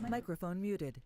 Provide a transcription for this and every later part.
Microphone muted.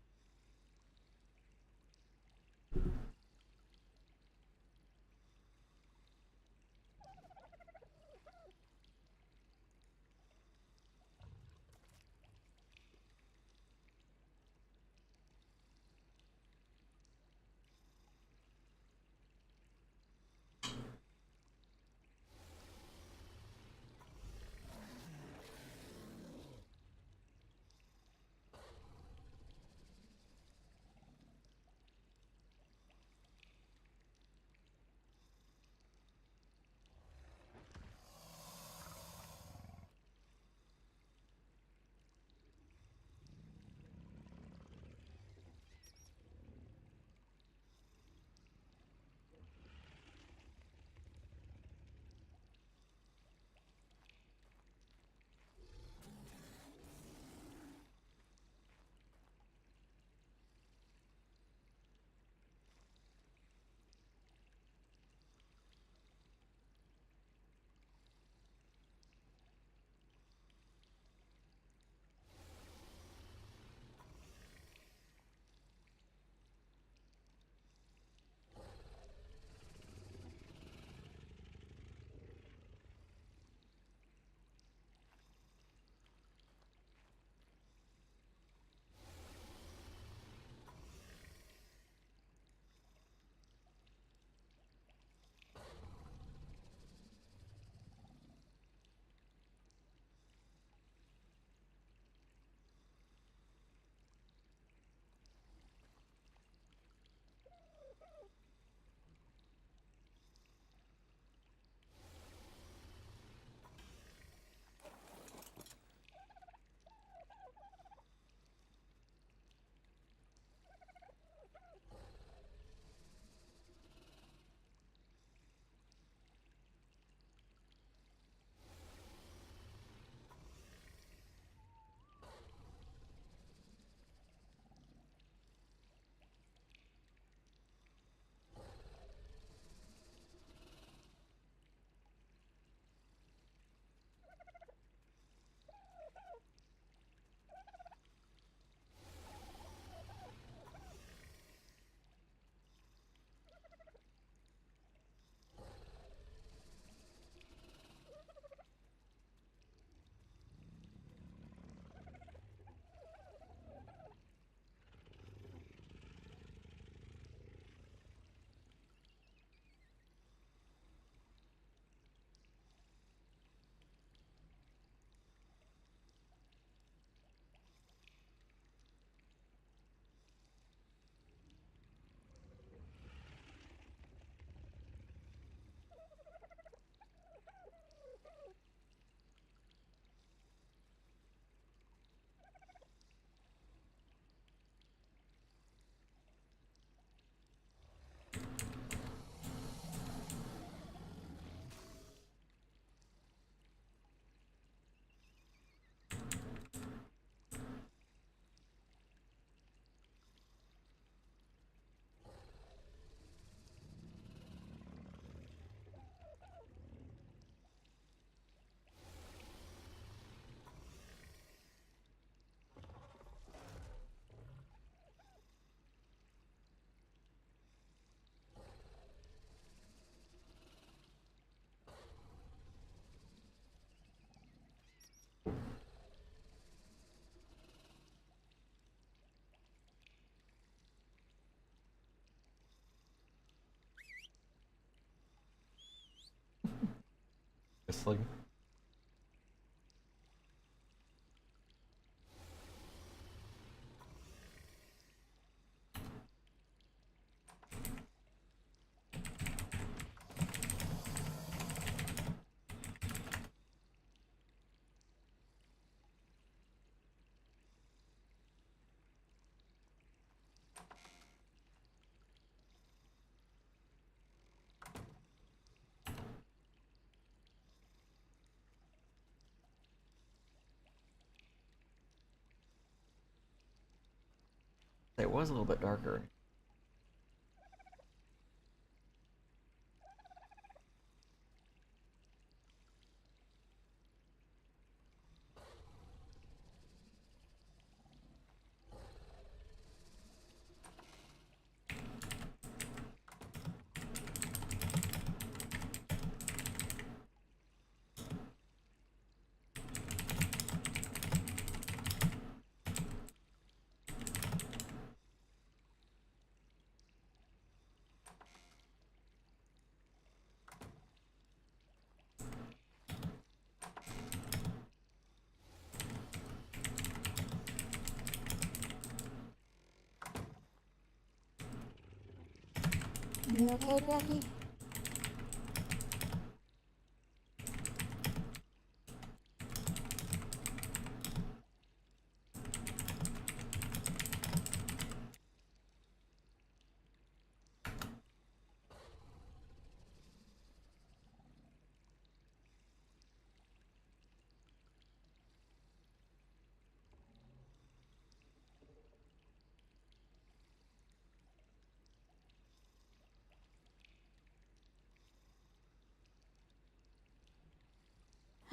Whistling. It was a little bit darker. You okay, Jackie?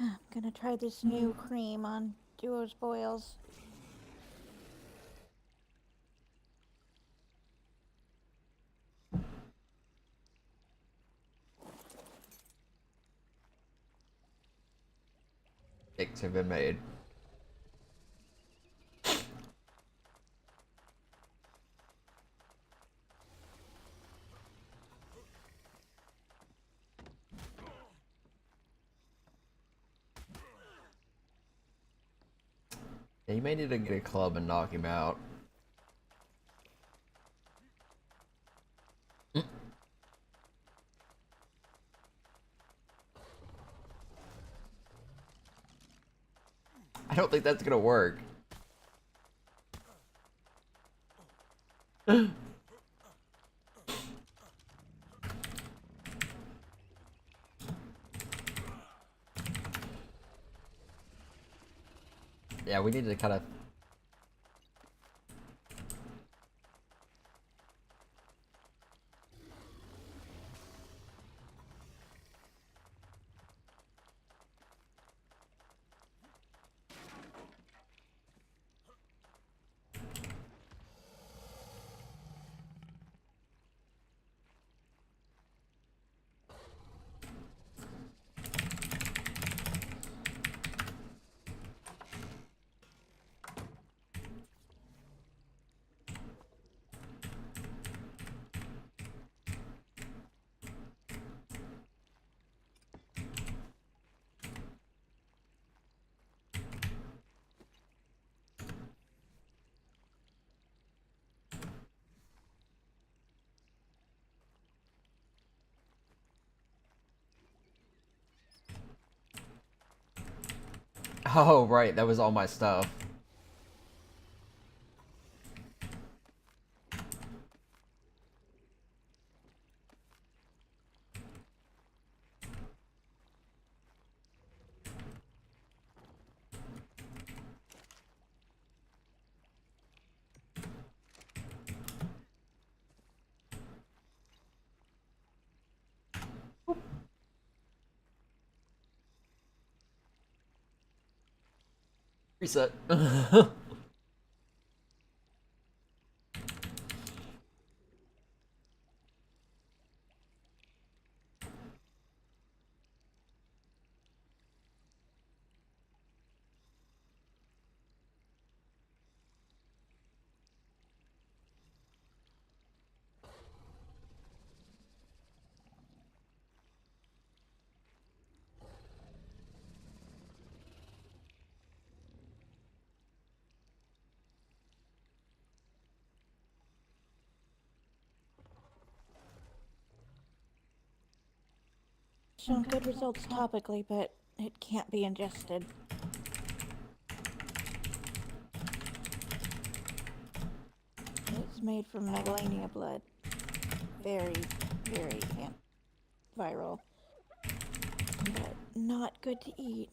I'm gonna try this new cream on Duo's boils. Cakes have been made. Yeah, you may need to get a club and knock him out. I don't think that's gonna work. Yeah, we need to kind of... Oh, right, that was all my stuff. Reset. Shown good results topically, but it can't be ingested. It's made from megalania blood. Very, very viral. But not good to eat.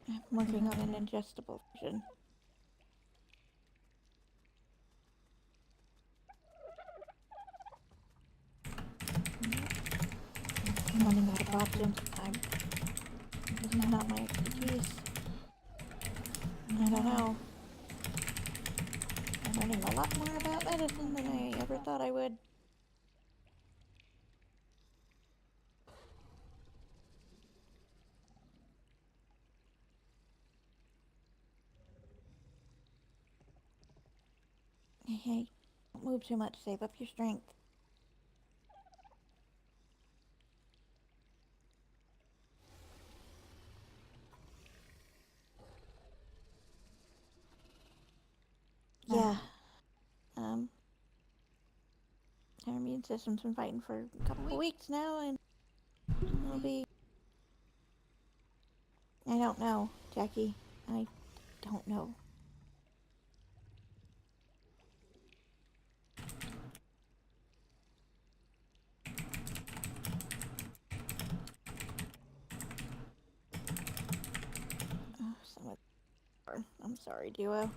I'm working on an ingestible version. I'm running out of options. This is not my expertise. I don't know. I'm learning a lot more about medicine than I ever thought I would. Hey, don't move too much. Save up your strength. immune system's been fighting for a couple of weeks now, and it'll be... I don't know, Jackie. I don't know. I'm sorry, Duo.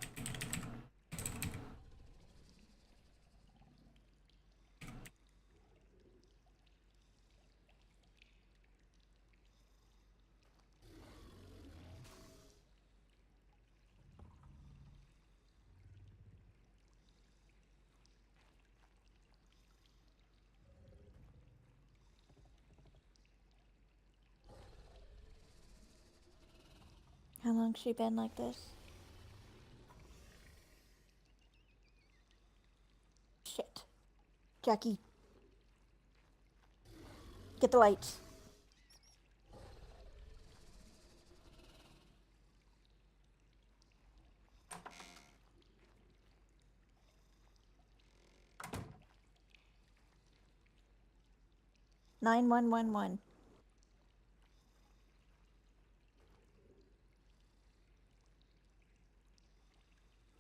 How long's she been like this? Shit. Jackie. Get the lights. Nine one one one.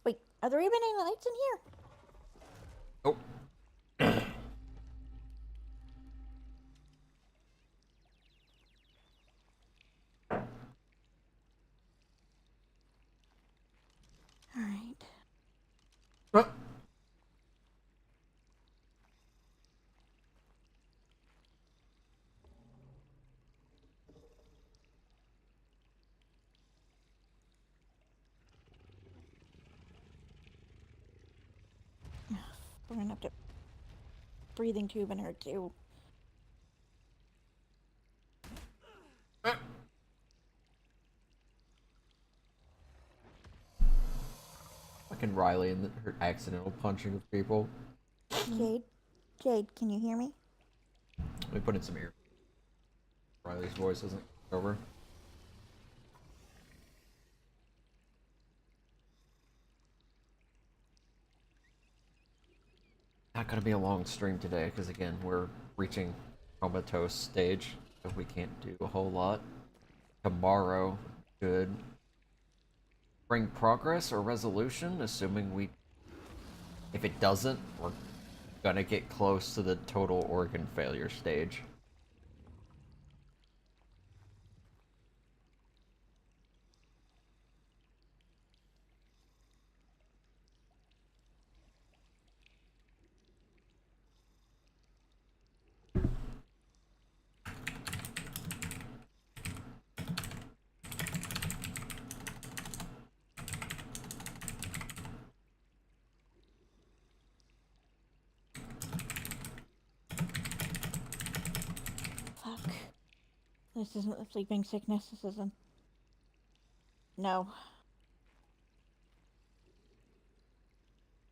Wait, are there even any lights in here? Oh. Alright. We're gonna have to... breathing tube in her, too. Fucking Riley and her accidental punching of people. Jade? Jade, can you hear me? Let me put in some ear. Riley's voice isn't over. Not gonna be a long stream today, because again, we're reaching comatose stage, so we can't do a whole lot. Tomorrow should bring progress or resolution, assuming we... If it doesn't, we're gonna get close to the total organ failure stage. Fuck. This isn't the sleeping sickness, this isn't... No.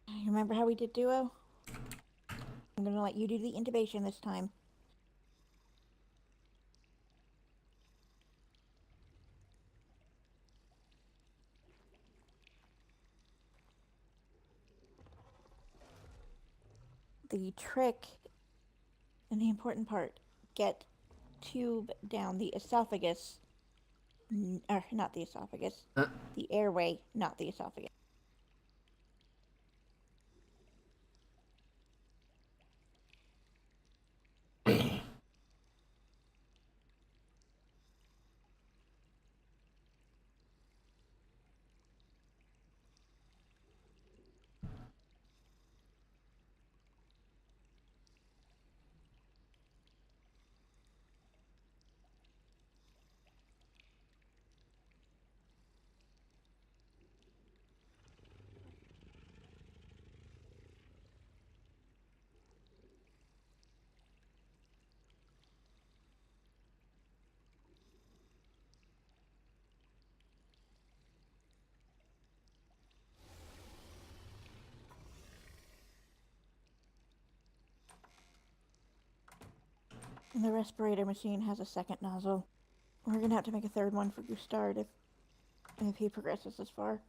You remember how we did Duo? I'm gonna let you do the intubation this time. The trick and the important part, get tube down the esophagus, or not the esophagus, the airway, not the esophagus. And the respirator machine has a second nozzle. We're gonna have to make a third one for Gustard if he progresses this far.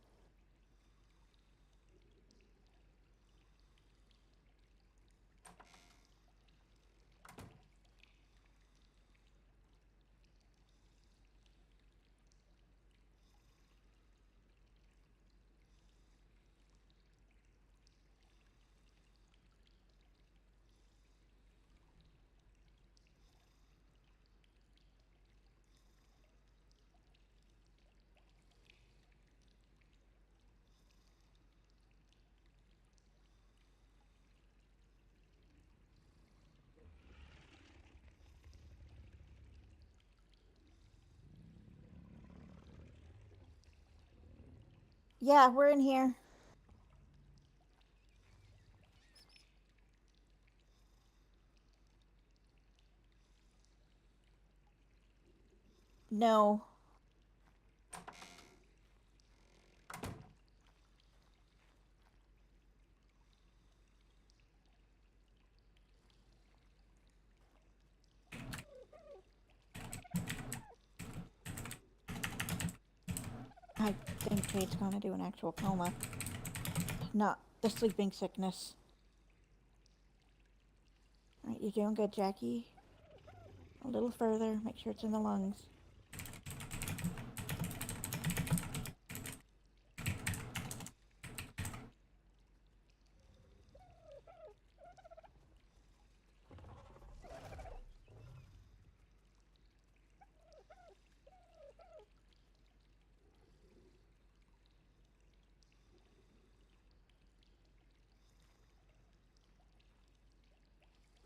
Yeah, we're in here. No. I think Jade's gonna do an actual coma. Not the sleeping sickness. Alright, you're doing good, Jackie. A little further. Make sure it's in the lungs.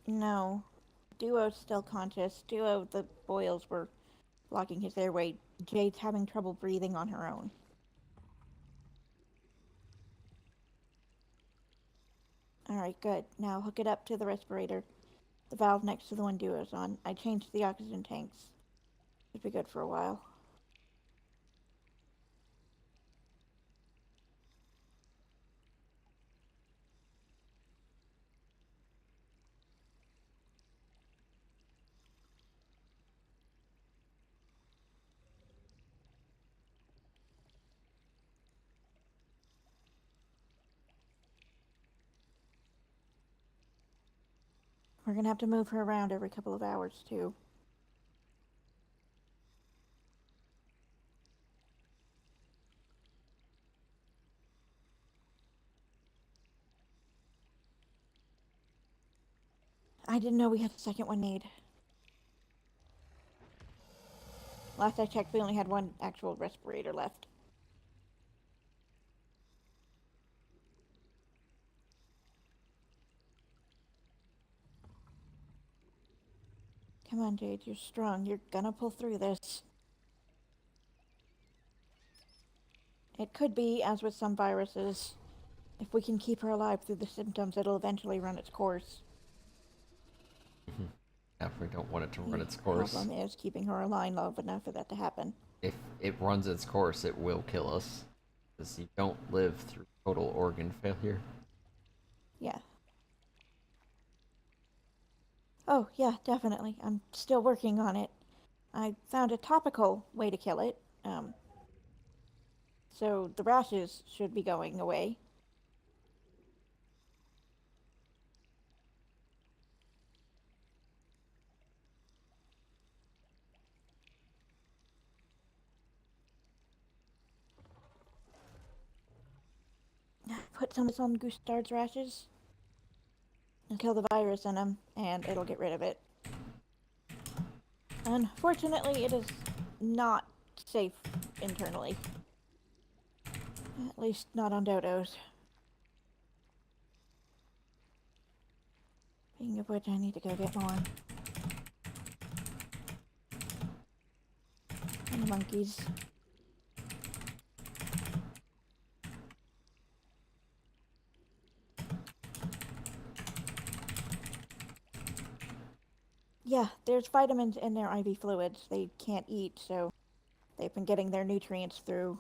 No. Duo's still conscious. Duo, the boils were blocking his airway. Jade's having trouble breathing on her own. Alright, good. Now hook it up to the respirator. The valve next to the one Duo's on. I changed the oxygen tanks. Should be good for a while. We're gonna have to move her around every couple of hours, too. I didn't know we had a second one made. Last I checked, we only had one actual respirator left. Come on, Jade, you're strong. You're gonna pull through this. It could be, as with some viruses, if we can keep her alive through the symptoms, it'll eventually run its course. Yeah, we don't want it to run The its course. problem is keeping her alive long enough for that to happen. If it runs its course, it will kill us. Because you don't live through total organ failure. Yeah. Oh, yeah, definitely. I'm still working on it. I found a topical way to kill it. So the rashes should be going away. Put some of this on Gustard's rashes and kill the virus in them, and it'll get rid of it. Unfortunately, it is not safe internally. At least not on dodos. Speaking of which, I need to go get more. And the monkeys. Yeah, there's vitamins in their IV fluids. They can't eat, so they've been getting their nutrients through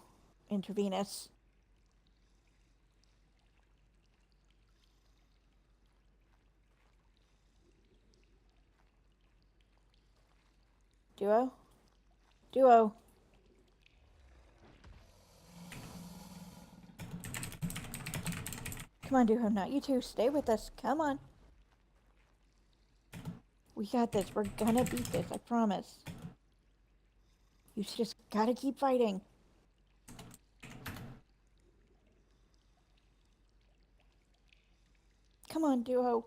intravenous. Duo? Duo. Come on, Duo, not you two. Stay with us. Come on. We got this. We're gonna beat this, I promise. You just gotta keep fighting. Come on, Duo.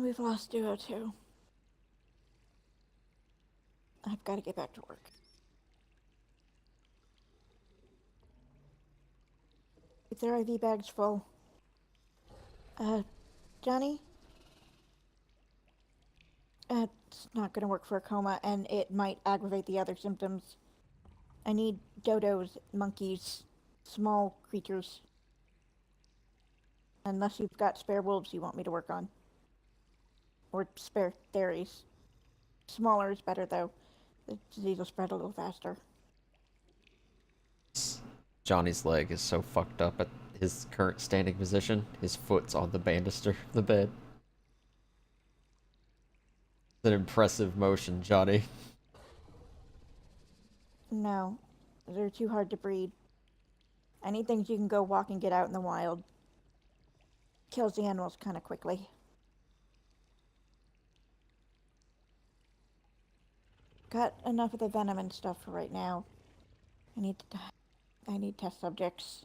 We've lost Duo too. I've got to get back to work. Get their IV bags full. Johnny? It's not gonna work for a coma, and it might aggravate the other symptoms. I need dodos, monkeys, small creatures. Unless you've got spare wolves you want me to work on. Or spare fairies. Smaller is better, though. The disease will spread a little faster. Johnny's leg is so fucked up at his current standing position. His foot's on the banister of the bed. It's an impressive motion, Johnny. No, they're too hard to breed. I need things you can go walk and get out in the wild. Kills the animals kind of quickly. Got enough of the venom and stuff for right now. I need test subjects.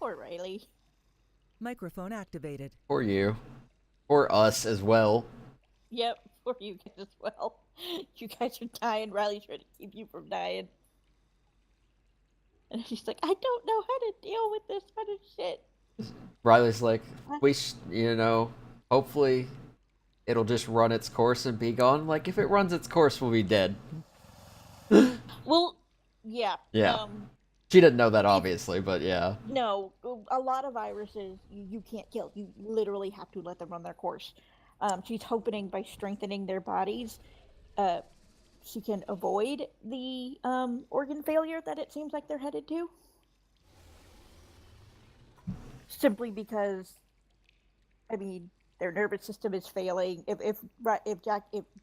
Poor Riley. Microphone activated. For you. For us as well. Yep, for you guys as well. You guys are dying. Riley's trying to keep you from dying. And she's like, I don't know how to deal with this kind of shit. Riley's like, Huh? hopefully it'll just run its course and be gone. Like, if it runs its course, we'll be dead. Well, yeah. Yeah. She didn't know that, If obviously, but yeah. no, a lot of viruses you can't kill. You literally have to let them run their course. She's hoping by strengthening their bodies, uh, she can avoid the organ failure that it seems like they're headed to. Simply because, I mean, their nervous system is failing. If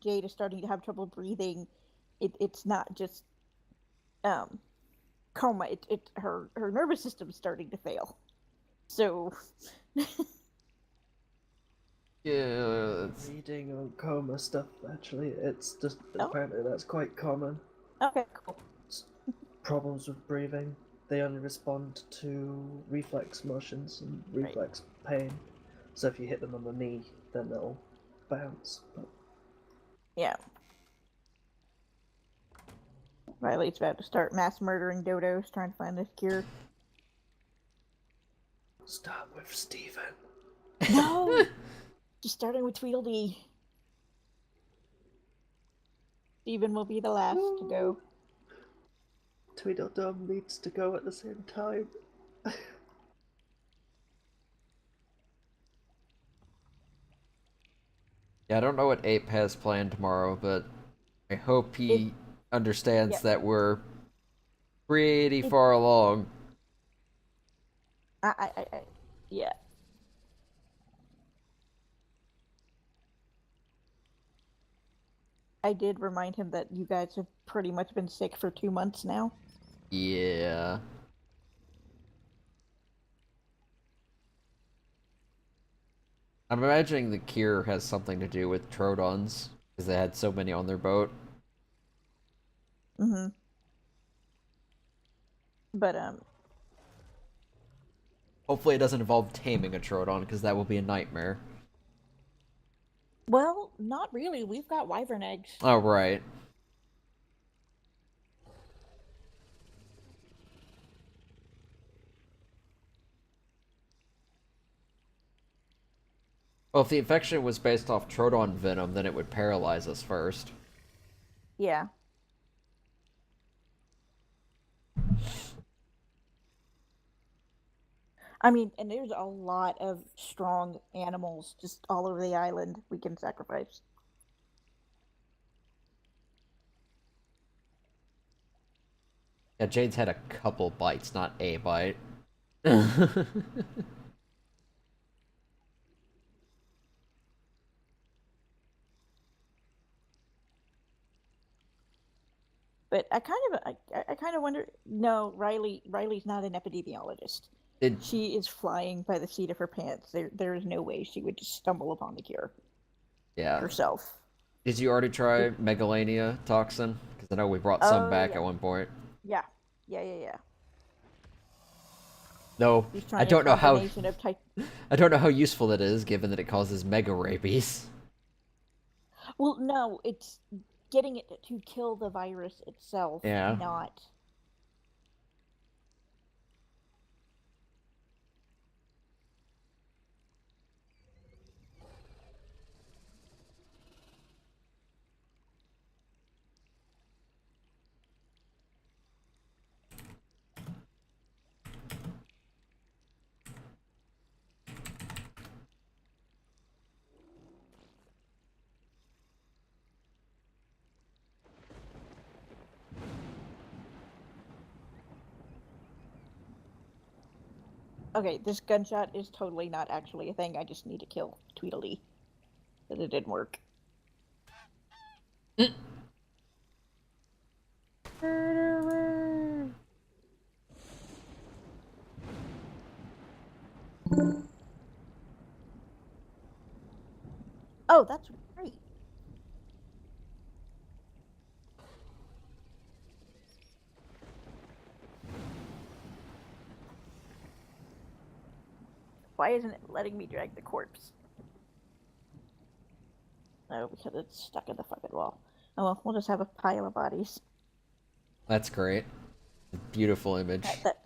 Jade is starting to have trouble breathing, it's not just um coma. Her nervous system's starting to fail. So Yeah. Reading on coma stuff, actually, it's just Oh. apparently that's quite common. Okay, cool. Problems with breathing. They only respond to reflex motions and reflex pain. So if you hit them on the knee, then they'll bounce. But Yeah. Riley's about to start mass murdering dodos, trying to find this cure. start with Steven. No! Just starting with Tweedledee. Steven will be the last to go. Tweedledum needs to go at the same time. Yeah, I don't know what Ape has planned tomorrow, but I hope he understands that we're pretty far along. Yeah. I did remind him that you guys have pretty much been sick for 2 months now. Yeah. I'm imagining the cure has something to do with Trodons, because they had so many on their boat. Mm-hmm. But, Hopefully it doesn't involve taming a Trodon, because that will be a nightmare. well, not really. We've got wyvern eggs. Oh, right. Well, if the infection was based off Trodon venom, then it would paralyze us first. Yeah. I mean, and there's a lot of strong animals just all over the island we can sacrifice. Yeah, Jade's had a couple bites, not a bite. But I kind of wonder. No, Riley's not an epidemiologist. She is flying by the seat of her pants. There is no way she would just stumble upon the cure. Yeah. Herself. Did you already try Megalania toxin? Because I know we brought some back at one point. Yeah. No, He's I trying don't know how. I don't know how useful it is, given that it causes mega rabies. Well, no, it's getting it to kill the virus itself, Yeah. not. Okay, this gunshot is totally not actually a thing. I just need to kill Tweedledee. But it didn't work. Oh, that's great. Why isn't it letting me drag the corpse? Oh, because it's stuck in the fucking wall. Oh well, we'll just have a pile of bodies. That's great. Beautiful image. That.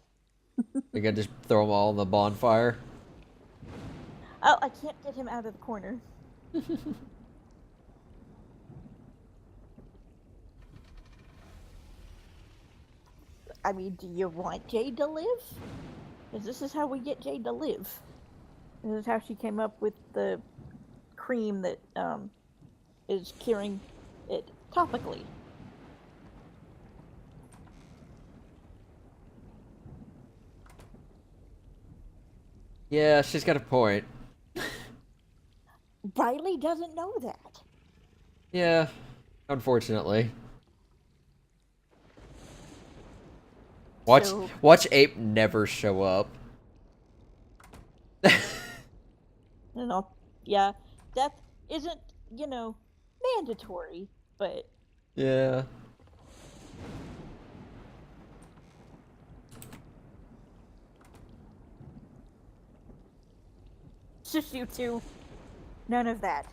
We can just throw them all in the bonfire. Oh, I can't get him out of the corner. I mean, do you want Jade to live? Because this is how we get Jade to live. This is how she came up with the cream that is curing it topically. Yeah, she's got a point. Riley doesn't know that. Yeah, unfortunately. Watch Ape never show up. You know, yeah, death isn't, mandatory, but Yeah. just you two. None of that.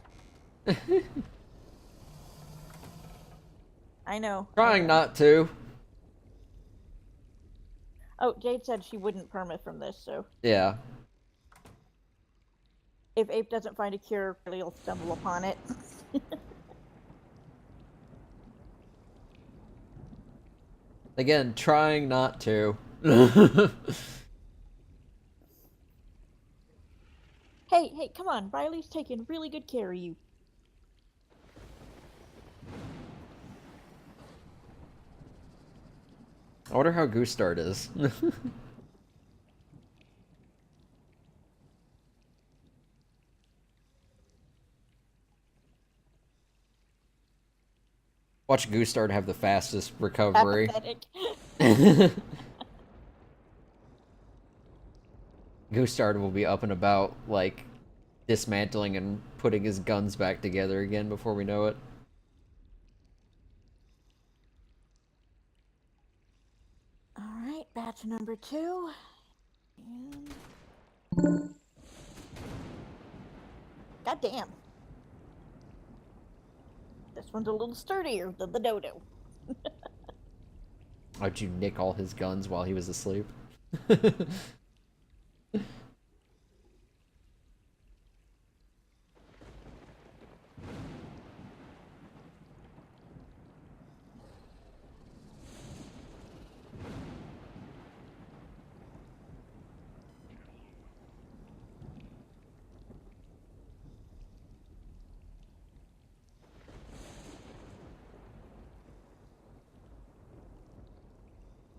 I know. Trying not to. Oh, Jade said she wouldn't permit from this, so Yeah. if Ape doesn't find a cure, really will stumble upon it. Again, trying not to. Hey, come on. Riley's taking really good care of you. I wonder how Goostart is. Watch Goostart have the fastest recovery. Apathetic. Goostart will be up and about, like, dismantling and putting his guns back together again before we know it. Alright, batch number 2. And... God damn. This one's a little sturdier than the dodo. How'd you nick all his guns while he was asleep?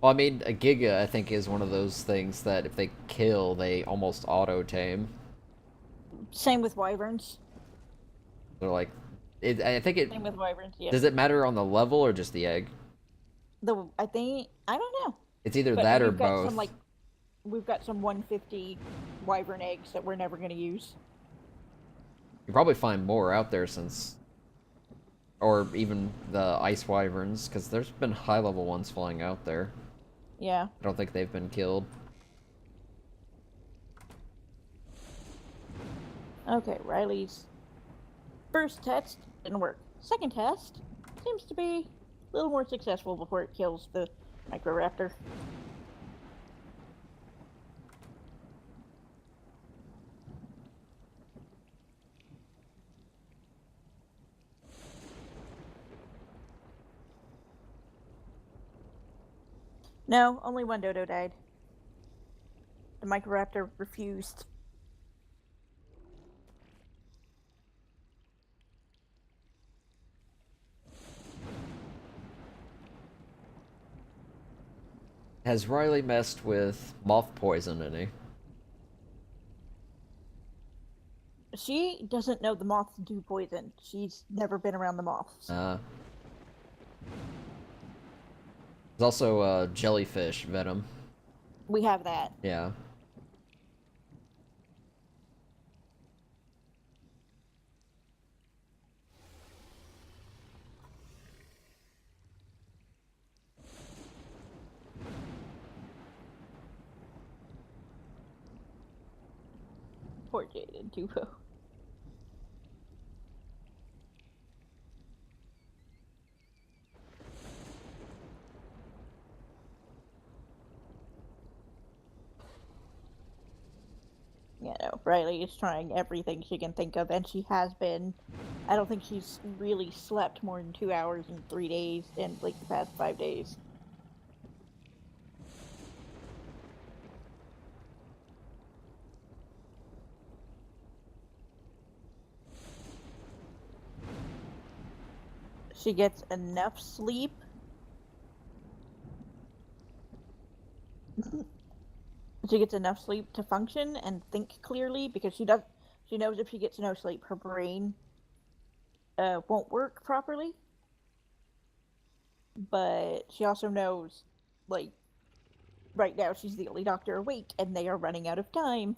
Well, I mean, a Giga, I think, is one of those things that if they kill, they almost auto-tame. Same with wyverns. They're like... I think it... Same with wyverns, yeah. Does it matter on the level or just the egg? I don't know. It's either that or both. We've got some 150 wyvern eggs that we're never going to use. You probably find more out there since... Or even the ice wyverns, because there's been high-level ones flying out there. Yeah. I don't think they've been killed. Okay, Riley's first test didn't work. Second test seems to be a little more successful before it kills the Microraptor. No, only one dodo died. The Microraptor refused. Has Riley messed with moth poison any? She doesn't know the moths do poison. She's never been around the moths. There's also jellyfish venom. We have that. Yeah. Poor Jaden Duo. You know, Riley is trying everything she can think of, and she has been. I don't think she's really slept more than 2 hours in 3 days in like the past 5 days. she gets enough sleep. She gets enough sleep to function and think clearly, because she knows if she gets no sleep, her brain won't work properly. But she also knows, like, right now she's the only doctor awake and they are running out of time.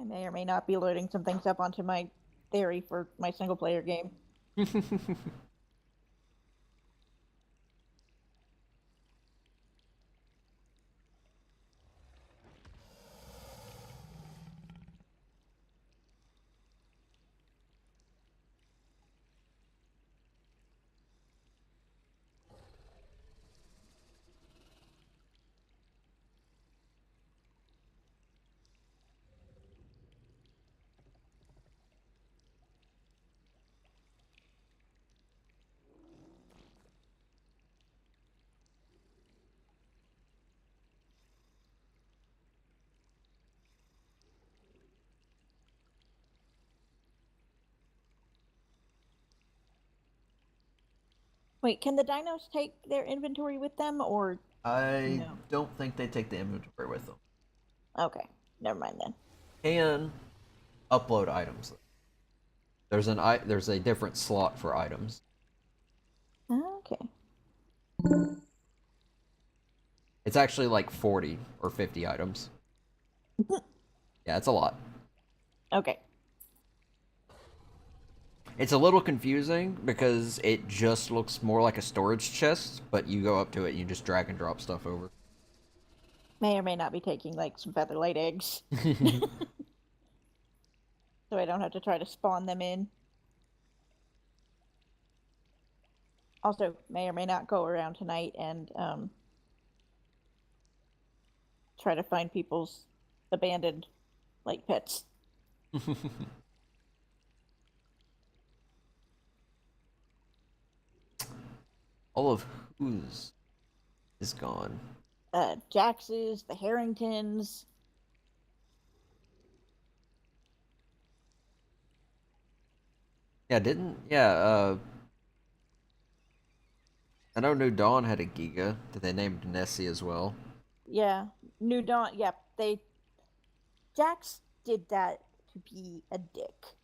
I may or may not be loading some things up onto my theory for my single player game. Wait, can the dinos take their inventory with them, or I no? don't think they take the inventory with them. Okay, never mind then. Can upload items. There's a different slot for items. Okay. It's actually like 40 or 50 items. Yeah, it's a lot. Okay. It's a little confusing because it just looks more like a storage chest, but you go up to it and you just drag and drop stuff over. May or may not be taking like some feather laid eggs, so I don't have to try to spawn them in. Also, may or may not go around tonight and try to find people's abandoned like pets. All of whose is gone. Jax's, the Harringtons. I know New Dawn had a Giga that they named Nessie as well. Yeah, New Dawn. Yep, Jax did that to be a dick.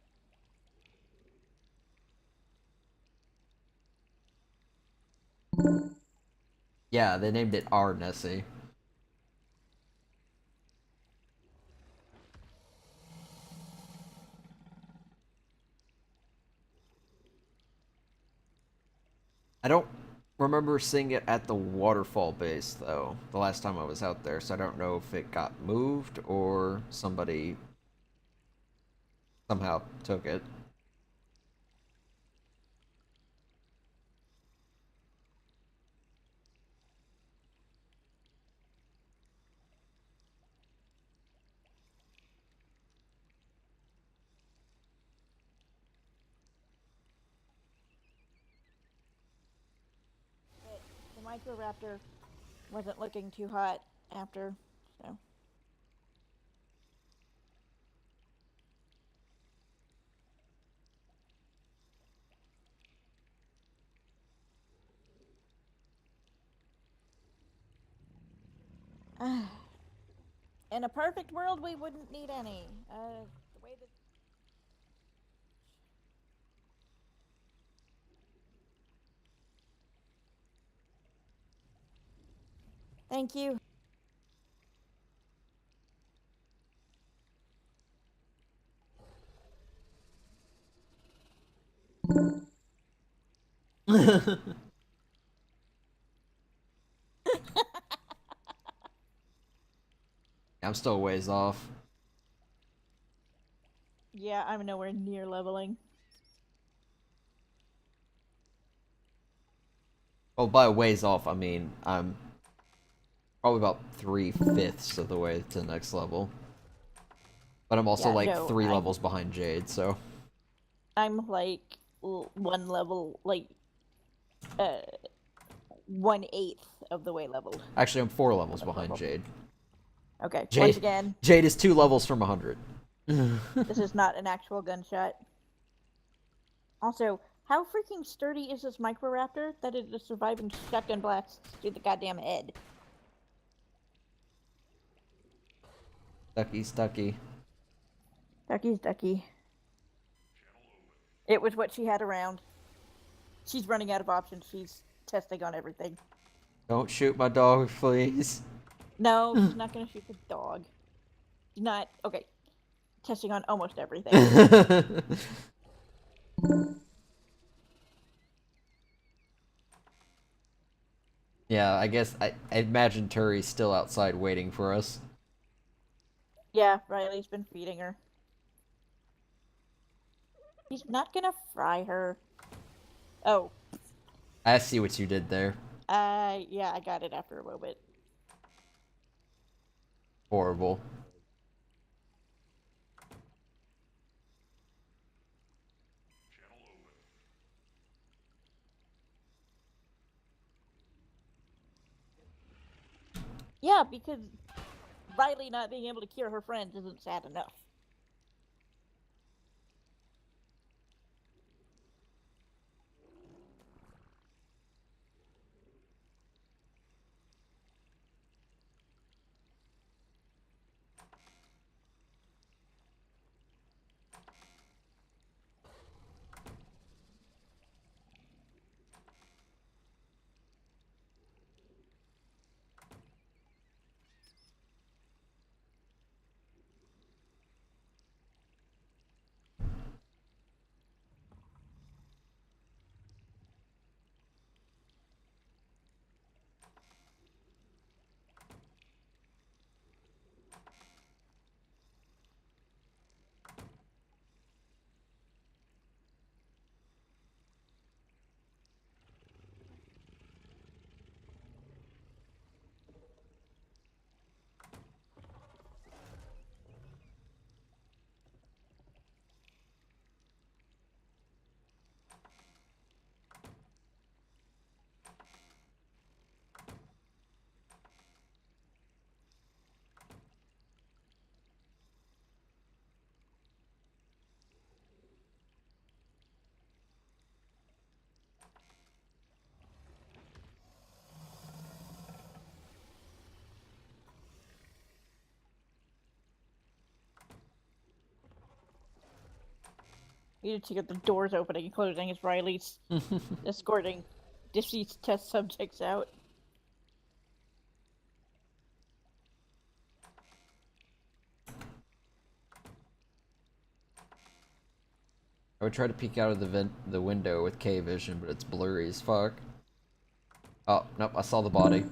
Yeah, they named it our Nessie. I don't remember seeing it at the waterfall base though, the last time I was out there, so I don't know if it got moved or somebody somehow took it. But the Microraptor wasn't looking too hot after, so. In a perfect world, we wouldn't need any. The way that. Thank you. I'm still a ways off. Yeah, I'm nowhere near leveling. Well, by a ways off, I mean I'm probably about 3/5 of the way to the next level. But I'm also Yeah, like no, 3 levels behind Jade, so. I'm like one level, like uh 1/8 of the way leveled. Actually, I'm 4 levels Level. behind Jade. Okay, Jade, once again, Jade is 2 levels from 100. this is not an actual gunshot. Also, how freaking sturdy is this Microraptor that it is surviving shotgun blasts to the goddamn head? Stucky. Ducky's ducky. It was what she had around. She's running out of options. She's testing on everything. Don't shoot my dog, please. No, she's not gonna shoot the dog. She's not. Okay. Testing on almost everything. Yeah, I guess I imagine Turi's still outside waiting for us. Yeah, Riley's been feeding her. He's not gonna fry her. Oh. I see what you did there. Yeah, I got it after a moment. Horrible. Yeah, because Riley not being able to cure her friends isn't sad enough. You need to get the doors opening and closing as Riley's escorting deceased test subjects out. I would try to peek out of the window with K vision, but it's blurry as fuck. Oh, nope, I saw the body.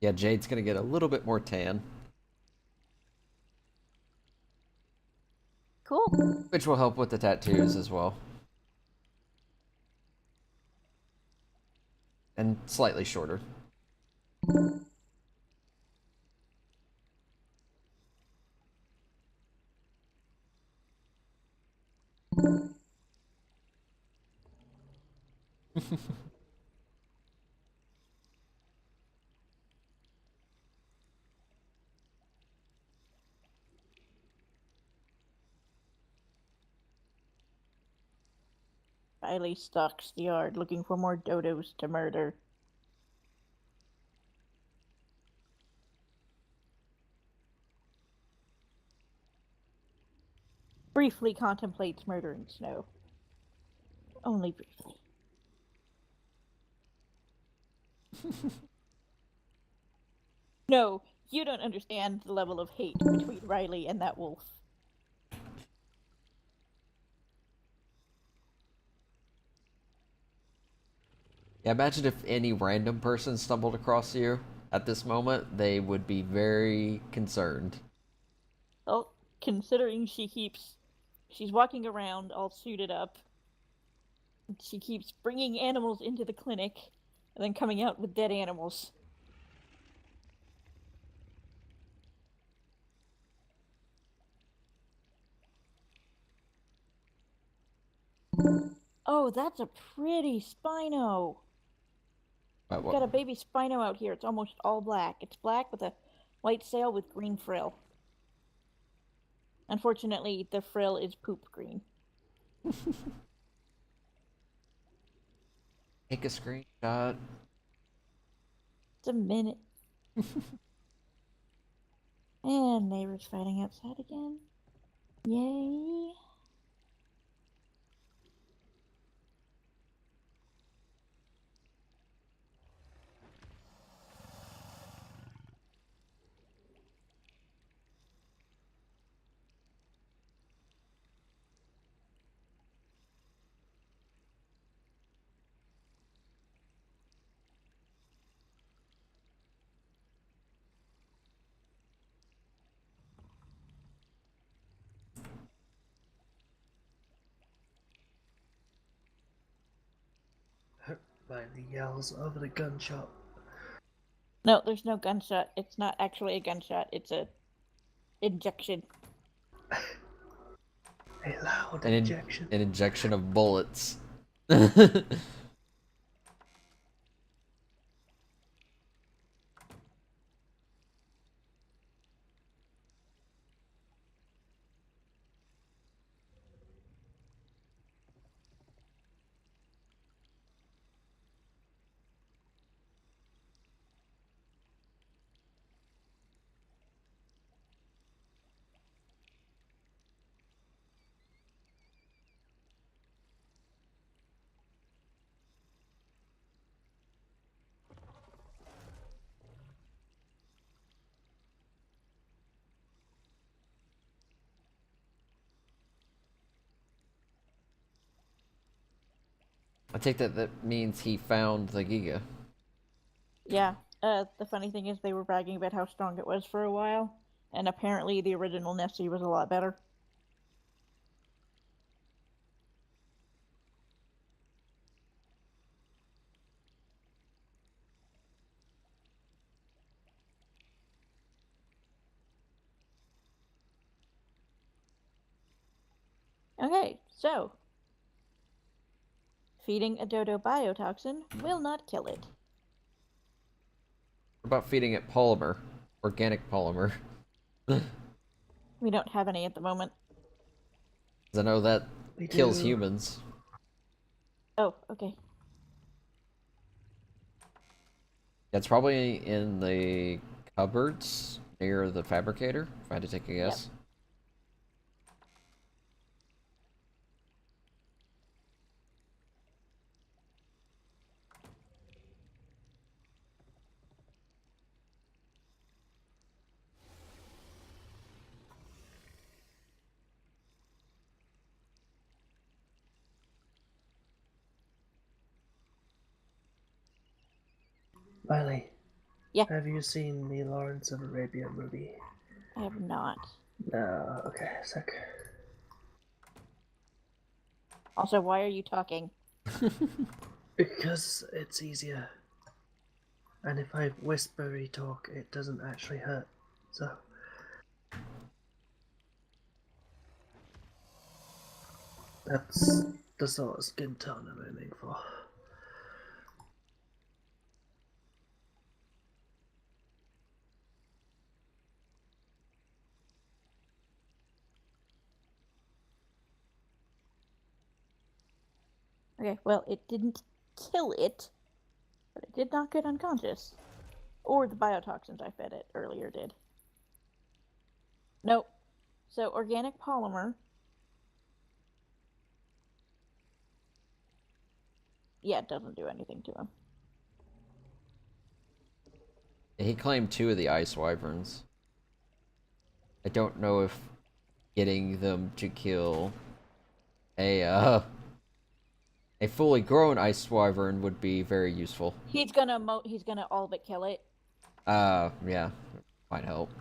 Yeah, Jade's gonna get a little bit more tan. Cool. Which will help with the tattoos as well. And slightly shorter. Riley stalks the yard looking for more dodos to murder. Briefly contemplates murdering Snow. Only briefly. No, you don't understand the level of hate between Riley and that wolf. Yeah, imagine if any random person stumbled across you at this moment, they would be very concerned. Well, considering she's walking around all suited up. She keeps bringing animals into the clinic and then coming out with dead animals. Oh, that's a pretty Spino. We've got a baby Spino out here. It's almost all black. It's black with a white sail with green frill. Unfortunately, the frill is poop green. Take a screenshot. It's a minute. And neighbors fighting outside again. Yay. Riley yells over the gunshot. No, there's no gunshot. It's not actually a gunshot. It's a injection. A loud An injection. An injection of bullets. I take that means he found the Giga. Yeah. The funny thing is they were bragging about how strong it was for a while, and apparently the original Nessie was a lot better. Okay, so feeding a dodo biotoxin will not kill it. What about feeding it polymer? Organic polymer. We don't have any at the moment. 'Cause I know that We kills do. humans. Oh, okay. That's probably in the cupboards near the fabricator, if I had to take a Yep. guess. Riley, Yeah, have you seen the Lawrence of Arabia movie? I have not. No, okay, sec. Also, why are you talking? Because it's easier. And if I whispery talk, it doesn't actually hurt. So. That's the sort of skin tone I'm aiming for. Okay, well, it didn't kill it, but it did not get unconscious. Or the biotoxins I fed it earlier did. Nope. So, organic polymer. Yeah, it doesn't do anything to him. He claimed 2 of the ice wyverns. I don't know if getting them to kill a fully grown ice wyvern would be very useful. He's gonna all but kill it. Yeah, might help.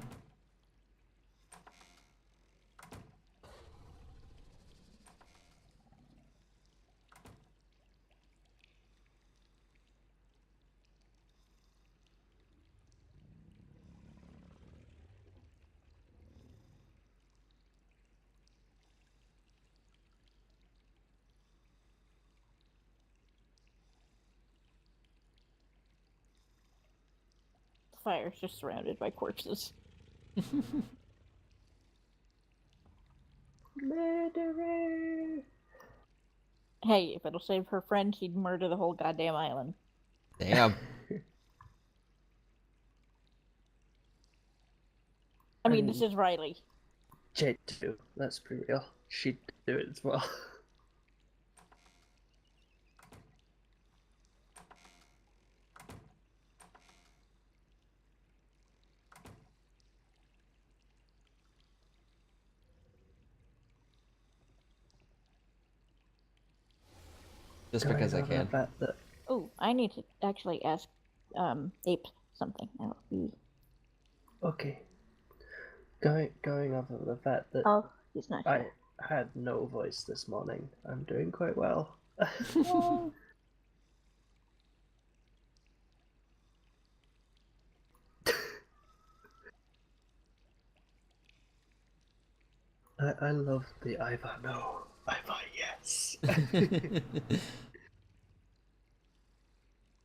The fire's just surrounded by corpses. Murderer! Hey, if it'll save her friend, she'd murder the whole goddamn island. Damn. I mean, this is Riley. Jade too, let's be real. She'd do it as well. Just Going because I over can. the fact that Oh, I need to actually ask Ape something. That would be. okay. Going over the fact that Oh, he's not I here. had no voice this morning. I'm doing quite well. Yay. I love the Iva no. Iva yes.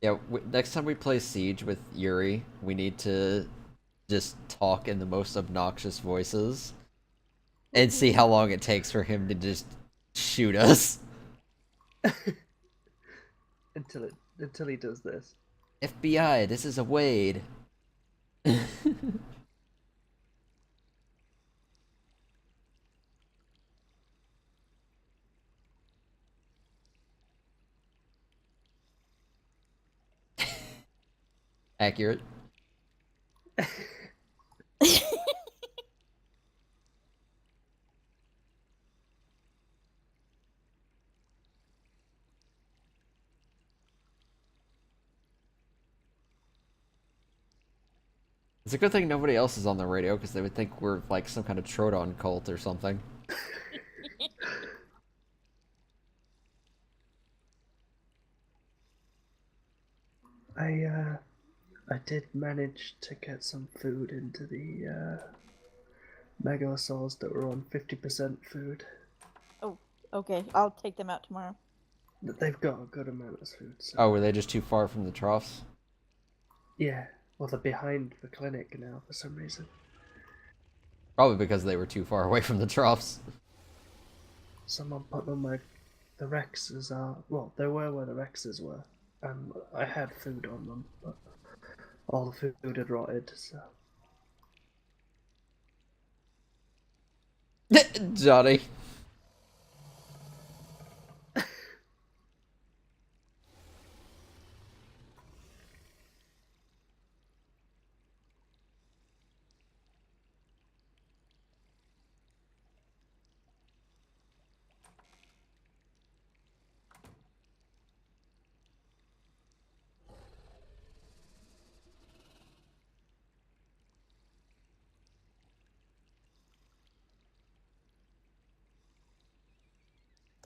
Yeah, next time we play Siege with Yuri, we need to just talk in the most obnoxious voices and see how long it takes for him to just shoot us. until he does this. FBI, this is a Wade. Accurate. It's a good thing nobody else is on the radio because they would think we're like some kind of Troodon cult or something. I did manage to get some food into the megasaurs that were on 50% food. Oh, okay. I'll take them out tomorrow. They've got a good amount of food. So. Oh, were they just too far from the troughs? Yeah, well, they're behind the clinic now for some reason. Probably because they were too far away from the troughs. someone put them where the Rexes are. Well, they were where the Rexes were, and I had food on them, but all the food had rotted. So Johnny.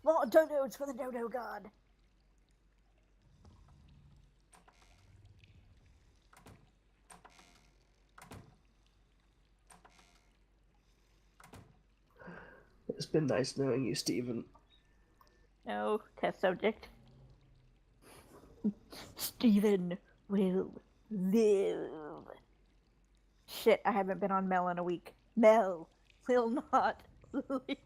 Small donuts for the dodo god. it's been nice knowing you, Stephen. No, test subject. Stephen will live. Shit, I haven't been on Mel in a week. Mel will not live.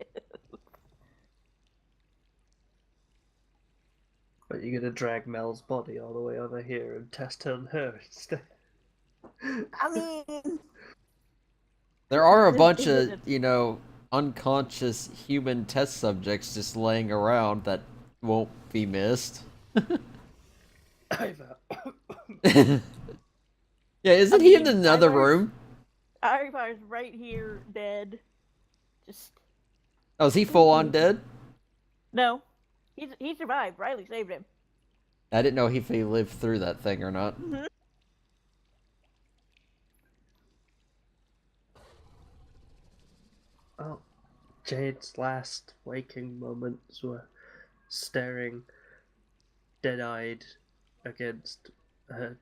But you're gonna drag Mel's body all the way over here and test on her instead. I mean, There are a This bunch isn't of, you know, unconscious human test subjects just laying around that won't be missed. Ivar. Yeah, isn't he in mean, another Ivar's- room? Ivar's right here, dead. Just Oh, is he full on dead? no. He survived. Riley saved him. I didn't know if he lived through that thing or not. Mm-hmm. Oh, Jade's last waking moments were staring dead-eyed against her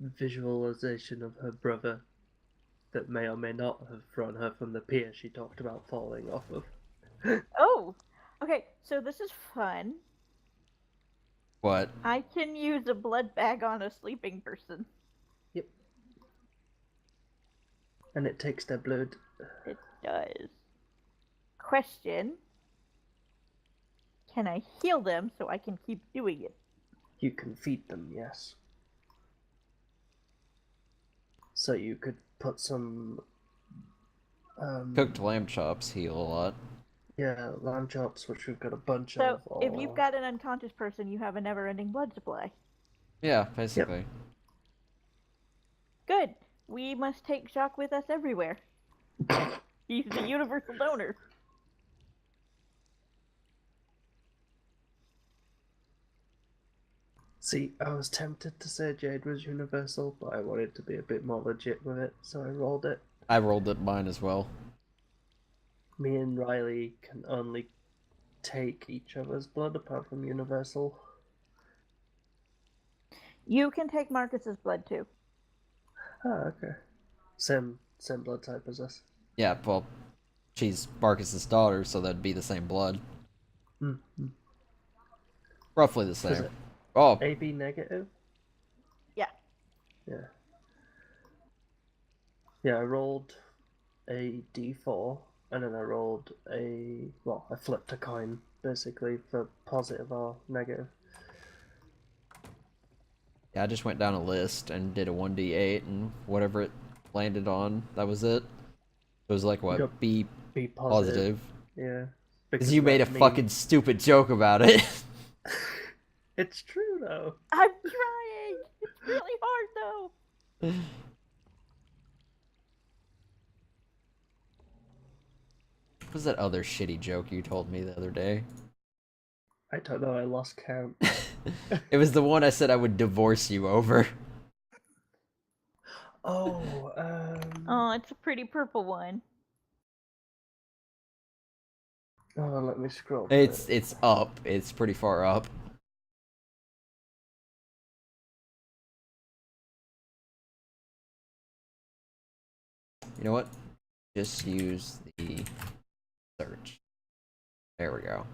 visualization of her brother that may or may not have thrown her from the pier she talked about falling off of. Oh, okay. So this is fun. What? I can use a blood bag on a sleeping person. Yep. And it takes their blood. It does. Question: can I heal them so I can keep doing it? You can feed them, yes. So you could put some Cooked lamb chops heal a lot. yeah, lamb chops, which we've got a bunch So of. if you've got an unconscious person, you have a never-ending blood supply. Yeah, basically. Good. We must take Jacques with us everywhere. He's the universal donor. See, I was tempted to say Jade was universal, but I wanted to be a bit more legit with it, so I rolled it. I rolled it mine as well. Me and Riley can only take each other's blood apart from universal. You can take Marcus's blood too. Ah, okay. Same blood type as us. Yeah, well, she's Marcus's daughter, so that'd be the same blood. Mm-hmm. Roughly the same. it Oh, AB negative? Yeah. Yeah. Yeah, I rolled a d4, and then I rolled I flipped a coin, basically, for positive or negative. yeah, I just went down a list and did a 1d8, and whatever it landed on, that was it. It was like, what, Yep. B Be positive? Yeah. Because you made a that fucking stupid joke about it. It's true, though. I'm trying. It's really hard though. What was that other shitty joke you told me the other day? I don't know, I lost count. It was the one I said I would divorce you over. Oh, Oh, it's a pretty purple one. oh, let me scroll. It's up. It's pretty far up. You know what? Just use the search. There we go.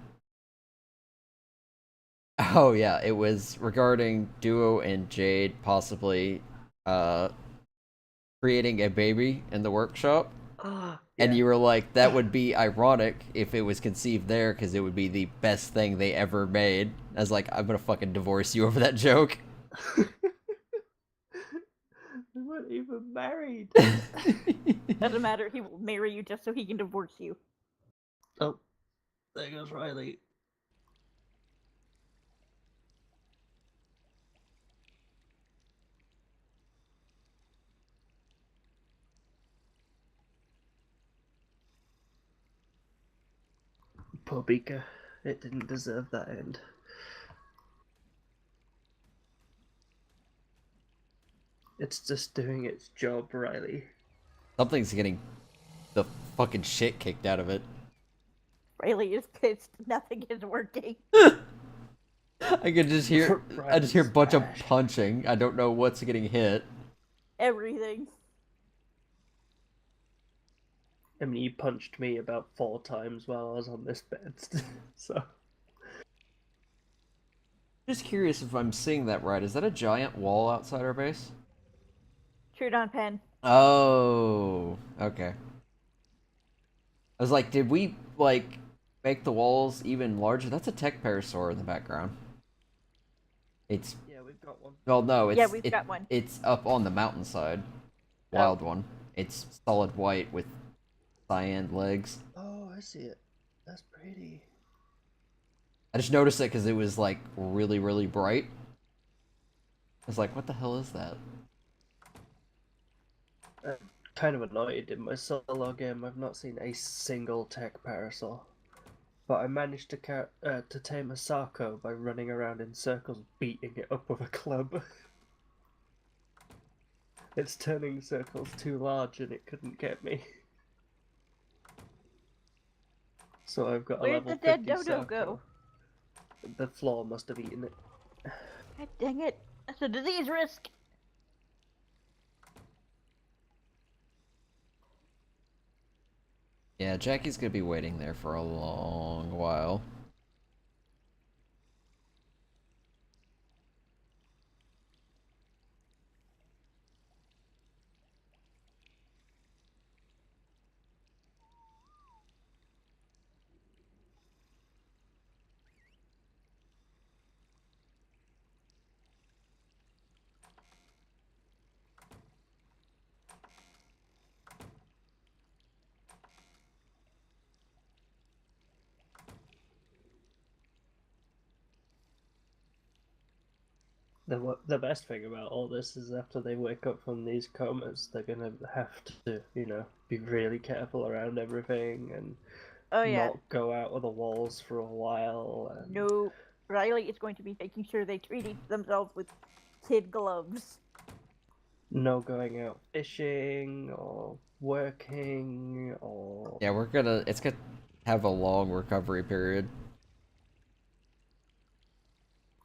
Oh yeah, it was regarding Duo and Jade possibly creating a baby in the workshop. And Yeah. you were like, that would be ironic if it was conceived there, because it would be the best thing they ever made. I was like, I'm gonna fucking divorce you over that joke. We weren't even married. Doesn't matter. He will marry you just so he can divorce you. Oh, there goes Riley. Poor Beaker. It didn't deserve that end. It's just doing its job, Riley. Something's getting the fucking shit kicked out of it. Riley is pissed. Nothing is working. I can just hear, I just hear a Riley's bunch of trash. punching. I don't know what's getting hit. Everything. I mean, he punched me about 4 times while I was on this bed, so... Just curious if I'm seeing that right. Is that a giant wall outside our base? Trudon pen. Oh, okay. I was like, did we, like, make the walls even larger? That's a tech parasaur in the background. It's, Yeah, we've got one. well, no, Yeah, we've got one. It's up on the mountainside. Wild one. It's solid white with cyan legs. Oh, I see it. That's pretty. I just noticed it because it was, like, really, really bright. I was like, what the hell is that? I'm kind of annoyed in my solo game. I've not seen a single tech parasaur. But I managed to tame a Sarko by running around in circles beating it up with a club. It's turning circles too large and it couldn't get me. So I've got a Where'd level the dead 50 dodo Sarko. go? The floor must have eaten it. God dang it. That's a disease risk. Yeah, Jackie's gonna be waiting there for a long while. The best thing about all this is after they wake up from these comas, they're gonna have to, be really careful around everything and Oh yeah. not go out of the walls for a while. And No. Riley is going to be making sure they treat themselves with kid gloves. no going out fishing or working or... Yeah, it's gonna have a long recovery period.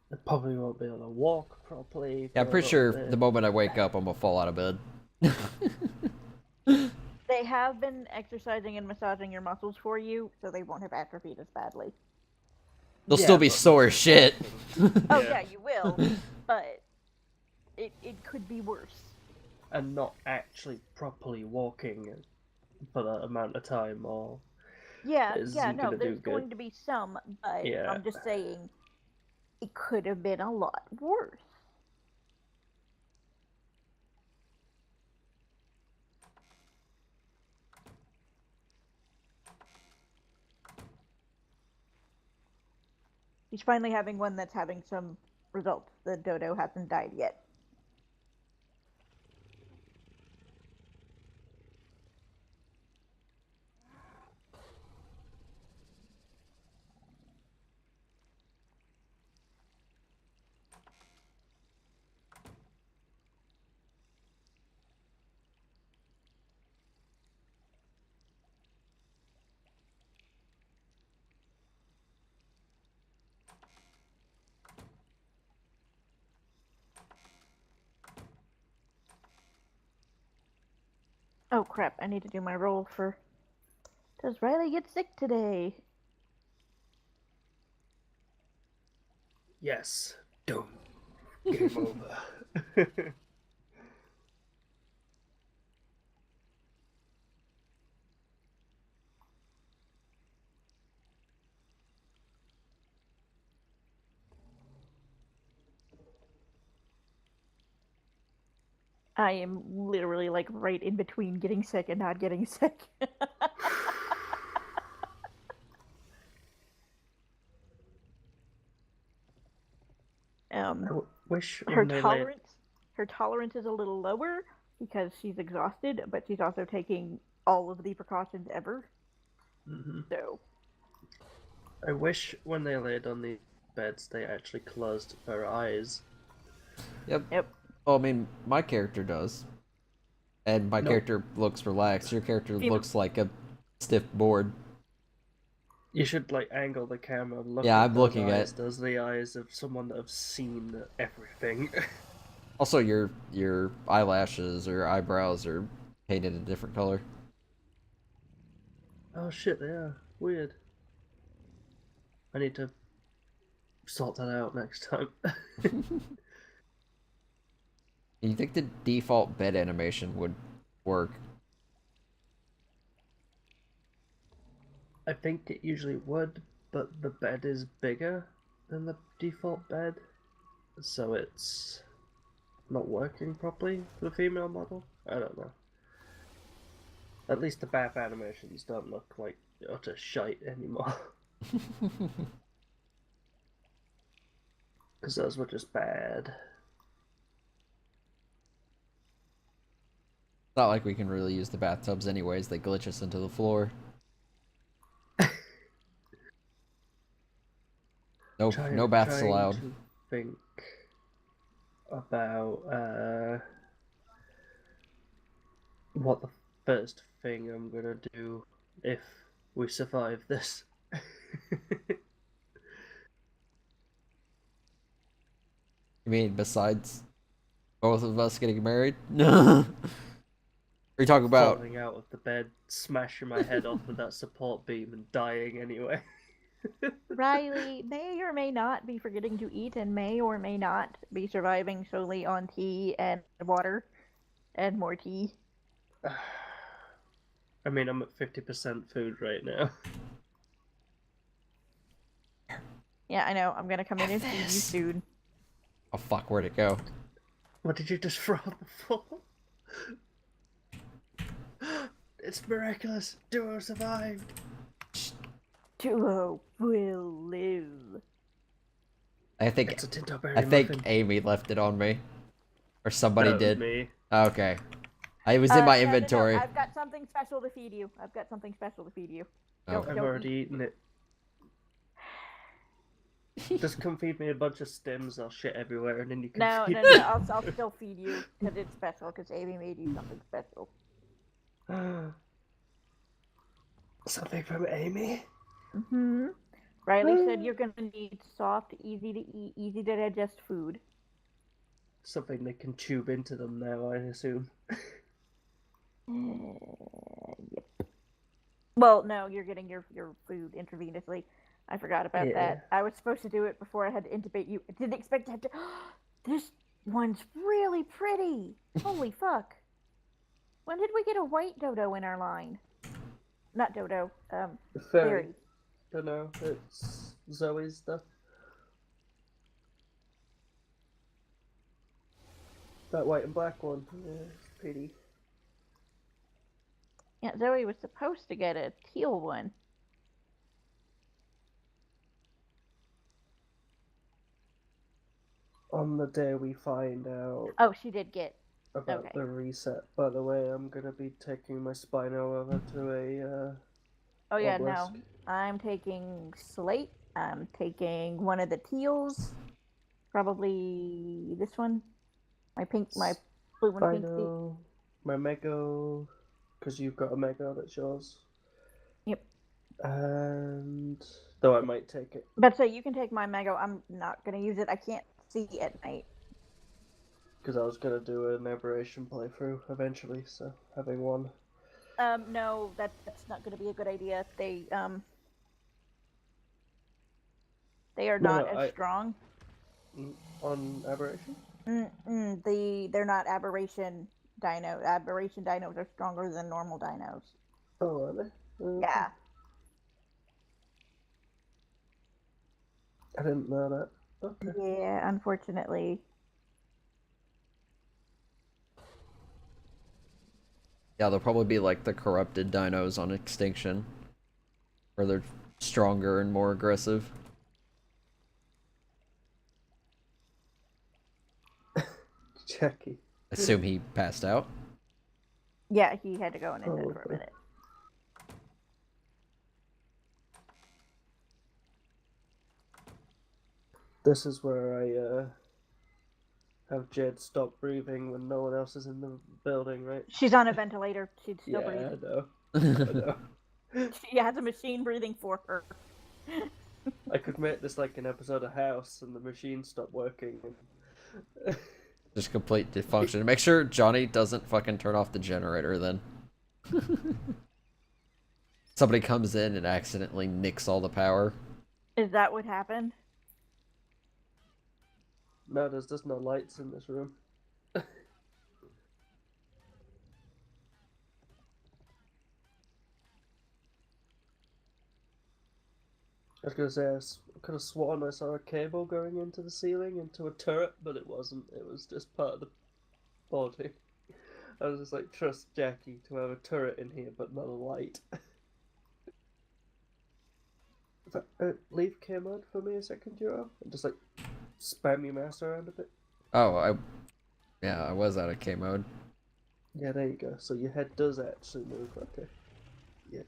They probably won't be able to walk properly. Yeah, I'm for a pretty little sure bit. the moment I wake up, I'm gonna fall out of bed. They have been exercising and massaging your muscles for you, so they won't have atrophied as badly. They'll Yeah, still be but sore as shit. Oh Yeah. yeah, you will, but it could be worse. And not actually properly walking for that amount of time, or Yeah, isn't no, gonna do there's good. going to be some, but Yeah. I'm just saying it could have been a lot worse. He's finally having one that's having some results. The dodo hasn't died yet. Oh crap, I need to do my roll for... Does Riley get sick today? Yes. Done. Game over. I am literally like right in between getting sick and not getting sick. um, Wish her when they laid. tolerance is a little lower because she's exhausted, but she's also taking all of the precautions ever. Mhm. So I wish when they laid on the beds they actually closed their eyes. Yep. yep. Well, I mean, my character does, and my Nope. character looks relaxed. Your character Female. looks like a stiff board. You should like angle the camera and look Yeah, at I'm those looking at. eyes. Those are the eyes of someone that have seen everything. Also, your eyelashes or eyebrows are painted a different color. Oh shit, they are weird. I need to sort that out next time. You think the default bed animation would work? I think it usually would, but the bed is bigger than the default bed, so it's not working properly for the female model. I don't know. At least the bath animations don't look like utter shite anymore. Because those were just bad. It's not like we can really use the bathtubs anyways. They glitch us into the floor. Nope, no baths Trying allowed. to think about what the first thing I'm gonna do if we survive this. You mean besides both of us getting married? No. Are you talking about? Falling out of the bed, smashing my head off with that support beam, and dying anyway. Riley may or may not be forgetting to eat and may or may not be surviving solely on tea and water and more tea. I mean, I'm at 50% food right now. Yeah, I know. I'm gonna come in and feed you This. soon. Oh fuck, where'd it go? What did you just throw on the floor? It's miraculous! Duo survived! Duo will live. I think It's a Tintoberry I think muffin. Amy left it on me, or somebody That was did. me. Okay, I was in my No, inventory. I've got something special to feed you. I've got something special to feed you. Oh. I've Don't already eat. eaten it. Just come feed me a bunch of stems, I'll shit everywhere, and then you can No, feed no, me. no. I'll still feed you because it's special. Because Amy made you something special. Something from Amy? Mm-hmm. Riley said you're gonna need soft, easy to eat, easy to digest food. Something they can tube into them now, I assume. Yep. Well, no, you're getting your food intravenously. I forgot about Yeah. that. I was supposed to do it before I had to intubate you. I didn't expect to have to. This one's really pretty. Holy fuck! When did we get a white dodo in our line? Not dodo. Fairy. Fairy. Don't know, it's Zoe's stuff. That white and black one. Yeah, it's pretty. Yeah, Zoe was supposed to get a teal one. On the day we find out Oh, she did get. about Okay. the reset, by the way, I'm gonna be taking my Spino over to a Oh yeah, obelisk. no. I'm taking Slate. I'm taking one of the teals. Probably this one. My blue and pink feet. Spino, my Mego, because you've got a Mego that's yours. Yep. And though I might take it. But so you can take my Mego. I'm not gonna use it. I can't see at night. Because I was gonna do an aberration playthrough eventually, so having one. No, that's not gonna be a good idea. They are No, not no, as strong. on aberration. They're not aberration dino. Aberration dinos are stronger than normal dinos. Oh, are they? Yeah. I didn't know that. Okay. Yeah, unfortunately. Yeah, they'll probably be like the corrupted dinos on extinction. Where they're stronger and more aggressive. Jackie. Assume he passed out. Yeah, he had to go in his head Oh, for a okay. minute. This is where I have Jed stop breathing when no one else is in the building, right? She's on a ventilator. She'd still breathe. I know. I know. She has a machine breathing for her. I could make this like an episode of House and the machine stopped working. And... Just complete dysfunction. Make sure Johnny doesn't fucking turn off the generator then. Somebody comes in and accidentally nicks all the power. Is that what happened? No, there's just no lights in this room. I was gonna say, I could have sworn I saw a cable going into the ceiling, into a turret, but it wasn't. It was just part of the body. I was just like, trust Jackie to have a turret in here, but not a light. Leave K mode for me a second, Euro, and just like spam your mouse around a bit. Oh, I was out of K mode. Yeah, there you go. So your head does actually move, okay. Yeah.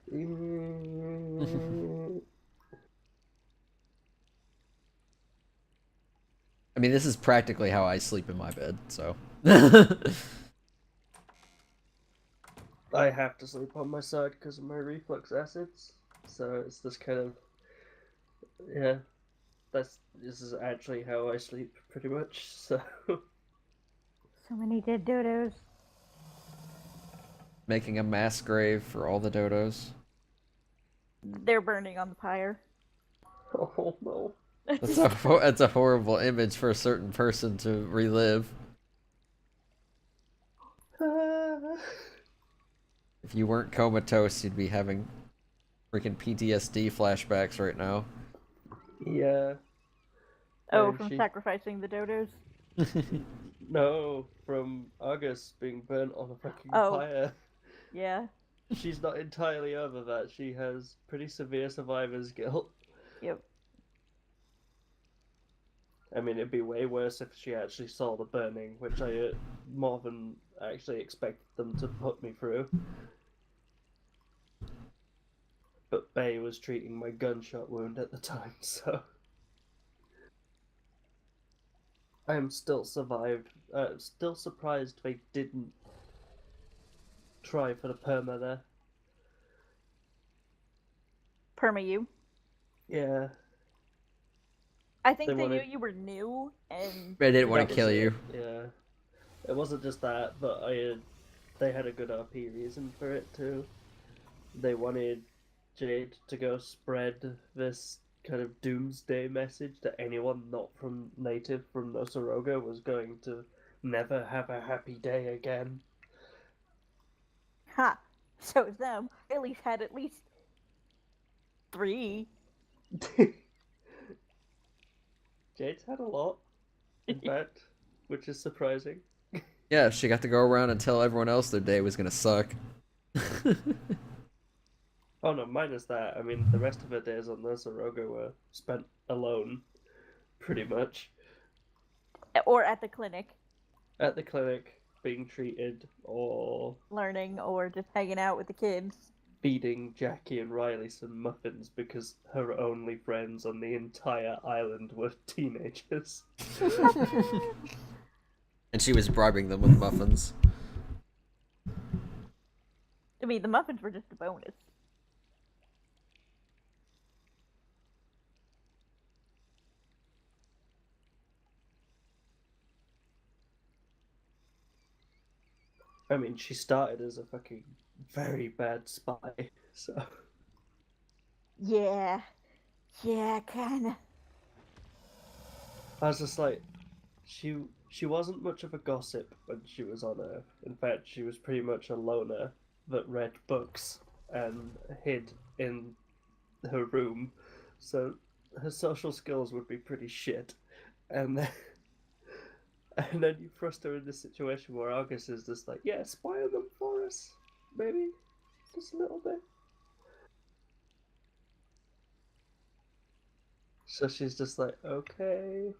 I mean, this is practically how I sleep in my bed, so. I have to sleep on my side because of my reflux acids, so it's this kind of, yeah. This is actually how I sleep pretty much. So So many dead dodos. Making a mass grave for all the dodos. They're burning on the pyre. oh no. That's a horrible image for a certain person to relive. If you weren't comatose, you'd be having freaking PTSD flashbacks right now. Yeah. Oh, And from she- sacrificing the dodos? No, from August being burnt on a fucking Oh. fire. Yeah. She's not entirely over that. She has pretty severe survivor's guilt. Yep. I mean, it'd be way worse if she actually saw the burning, which I more than actually expected them to put me through. But Bay was treating my gunshot wound at the time, so I am still survived. Still surprised they didn't try for the perma there. Perma you. Yeah. I think They they wanted- knew you were new and I didn't want That to was kill it, you. Yeah. It wasn't just that, but they had a good RP reason for it too. They wanted Jade to go spread this kind of doomsday message that anyone not from native from Nosoroga was going to never have a happy day again. ha. So them at least had at least 3. Jade's had a lot, in fact, which is surprising. Yeah, she got to go around and tell everyone else their day was gonna suck. Oh no, minus that. I mean, the rest of her days on Nosoroga were spent alone, pretty much. Or at the clinic, At the clinic, being treated, or learning, or just hanging out with the kids. feeding Jackie and Riley some muffins because her only friends on the entire island were teenagers. And she was bribing them with muffins. I mean, the muffins were just a bonus. I mean, she started as a fucking very bad spy, so. Yeah. Yeah, kinda. I was just like, she wasn't much of a gossip when she was on Earth. In fact, she was pretty much a loner that read books and hid in her room, so her social skills would be pretty shit. And then, and then you thrust her in this situation where August is just like, yeah, spy on them for us. maybe? Just a little bit. So she's just like, okay.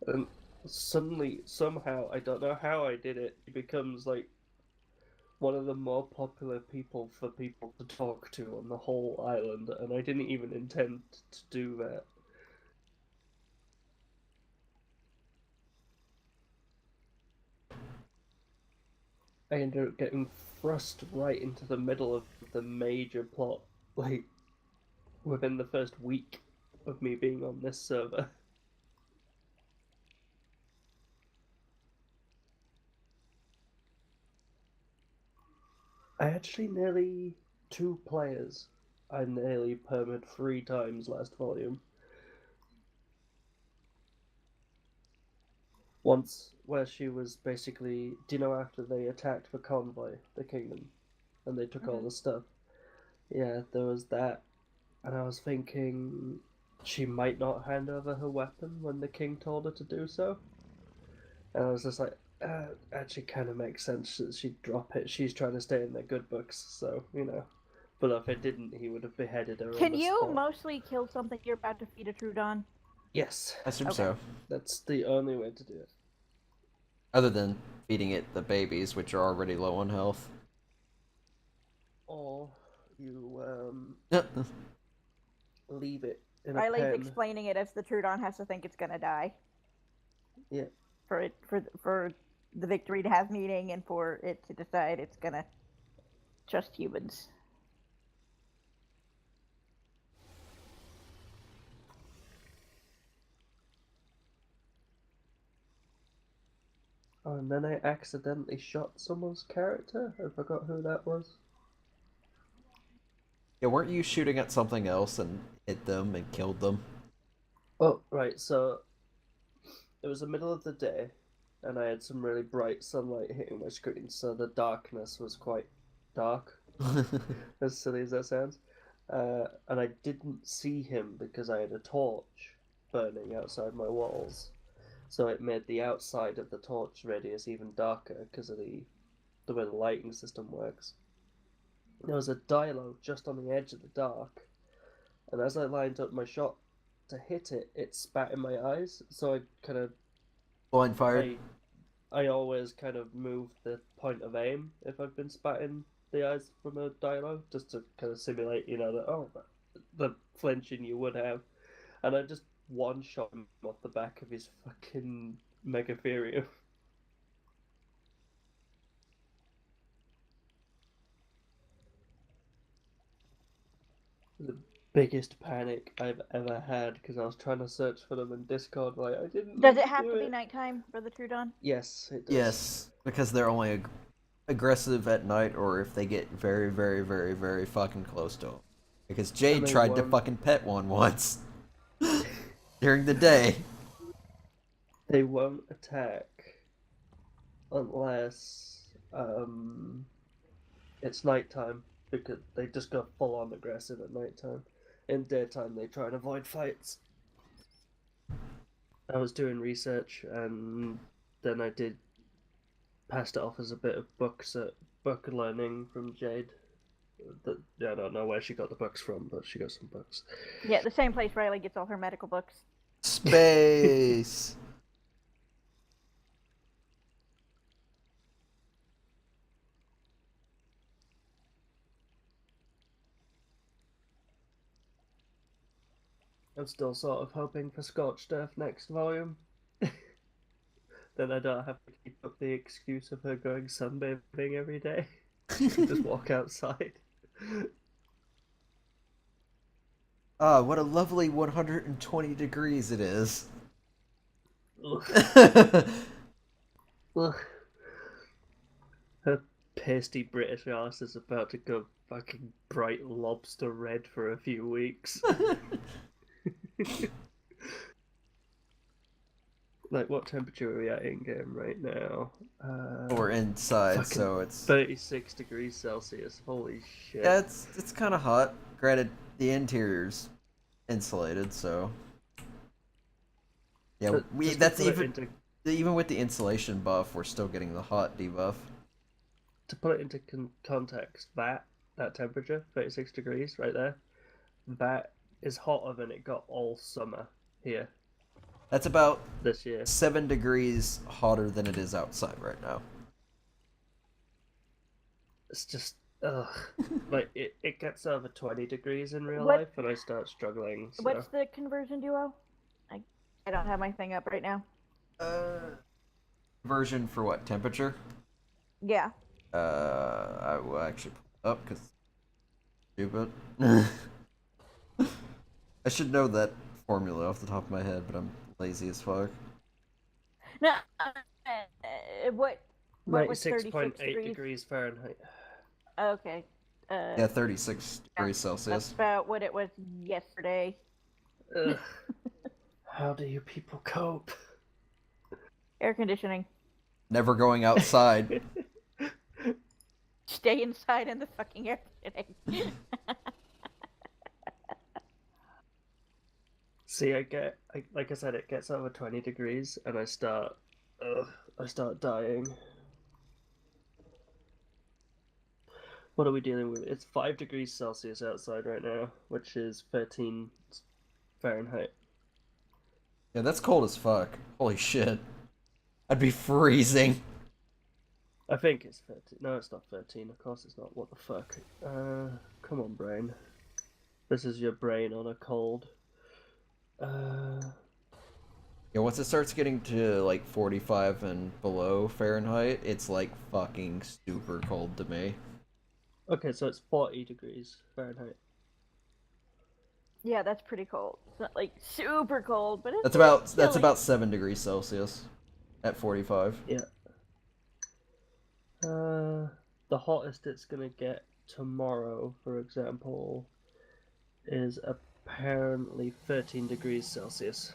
And suddenly, somehow, I don't know how I did it, it becomes like one of the more popular people for people to talk to on the whole island, and I didn't even intend to do that. I ended up getting thrust right into the middle of the major plot, like within the first week of me being on this server. I actually nearly 2 players. I nearly permed 3 times last volume. Once where she was basically, do you know after they attacked the convoy, the kingdom, and they took all the stuff? Yeah, there was that, and I was thinking she might not hand over her weapon when the king told her to do so. And I was just like, actually kind of makes sense that she'd drop it. She's trying to stay in their good books, so, you know. But if it didn't, he would have beheaded her on Can the you spot. mostly kill something you're about to feed a Trudon? Yes, I assume Okay. so. that's the only way to do it. Other than feeding it the babies, which are already low on health. Or you Yep. leave it in a Riley's pen. explaining it as the Trudon has to think it's gonna die. Yeah. For the victory to have meaning and for it to decide it's gonna trust humans. Oh, and then I accidentally shot someone's character. I forgot who that was. Yeah, weren't you shooting at something else and hit them and killed them? Oh, right. So it was the middle of the day, and I had some really bright sunlight hitting my screen, so the darkness was quite dark, as silly as that sounds. And I didn't see him because I had a torch burning outside my walls, so it made the outside of the torch radius even darker because of the way the lighting system works. There was a dialogue just on the edge of the dark, and as I lined up my shot to hit it, it spat in my eyes. So I kind of Blind fired. I always kind of move the point of aim if I've been spat in the eyes from a dialogue, just to kind of simulate, you know, the flinching you would have, and I just one shot him off the back of his fucking Megatherium. The biggest panic I've ever had because I was trying to search for them in Discord. Like I didn't Does need it to have do to be it. nighttime for the Trudon? Yes, it does. Yes, because they're only aggressive at night or if they get very, very, very, very fucking close to them. Because Jade And they tried to won't. fucking pet one once during the day. They won't attack unless it's nighttime because they just go full on aggressive at nighttime. In daytime, they try and avoid fights. I was doing research and then I did passed it off as a bit of book learning from Jade. I don't know where she got the books from, but she got some books. Yeah, the same place Riley gets all her medical books. Space. I'm still sort of hoping for Scorched Earth next volume. Then I don't have to keep up the excuse of her going sunbathing every day. She can just walk outside. Ah, what a lovely 120 degrees it is. Ugh. Ugh. Her pasty British arse is about to go fucking bright lobster red for a few weeks. Like, what temperature are we at in game right now? We're inside, fucking so it's 36 degrees Celsius. Holy shit. yeah, it's kind of hot. Granted, the interior's insulated, so yeah, But we just to that's put it even into even with the insulation buff, we're still getting the hot debuff. to put it into context, that temperature, 36 degrees right there, that is hotter than it got all summer here That's about this year. 7 degrees hotter than it is outside right now. It's just, ugh. Like, it gets over 20 degrees in real What- life, and I start struggling. So. What's the conversion duo? I don't have my thing up right now. Version for what? Temperature? Yeah. I will actually pull it up because stupid. I should know that formula off the top of my head, but I'm lazy as fuck. No. What was 96.8 36 degrees Fahrenheit. Okay. Yeah, 36 degrees Celsius. That's about what it was yesterday. Ugh. How do you people cope? Air conditioning. Never going outside. Stay inside in the fucking air conditioning. See, like I said, it gets over 20 degrees, and I start dying. What are we dealing with? It's 5 degrees Celsius outside right now, which is 13 Fahrenheit. Yeah, that's cold as fuck. Holy shit. I'd be freezing. I think it's 13. No, it's not 13. Of course it's not. What the fuck? Come on, brain. This is your brain on a cold. Yeah, once it starts getting to like 45 and below Fahrenheit, it's like fucking super cold to me. Okay, so it's 40 degrees Fahrenheit. Yeah, that's pretty cold. It's not like super cold, but it's That's chilly. about 7 degrees Celsius at 45. Yeah. The hottest it's gonna get tomorrow, for example, is apparently 13 degrees Celsius.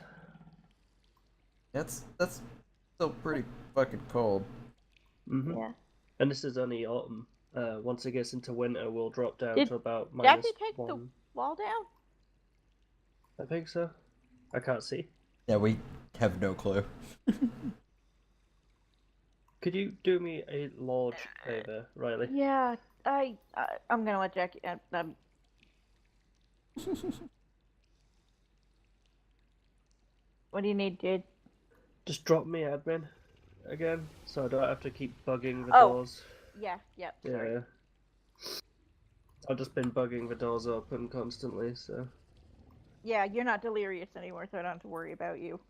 That's still pretty fucking cold. Mm-hmm. Yeah. And this is only autumn. Once it gets into winter, we'll drop down Did to about Jackie minus take the 1. wall down? I think so. I can't see. Yeah, we have no clue. Could you do me a large favor, Riley? Yeah, I'm gonna let Jackie. What do you need, dude? Just drop me admin again, so I don't have to keep bugging the Oh. doors. Yeah. Sorry. Yeah. I've just been bugging the doors open constantly, so. Yeah, you're not delirious anymore, so I don't have to worry about you.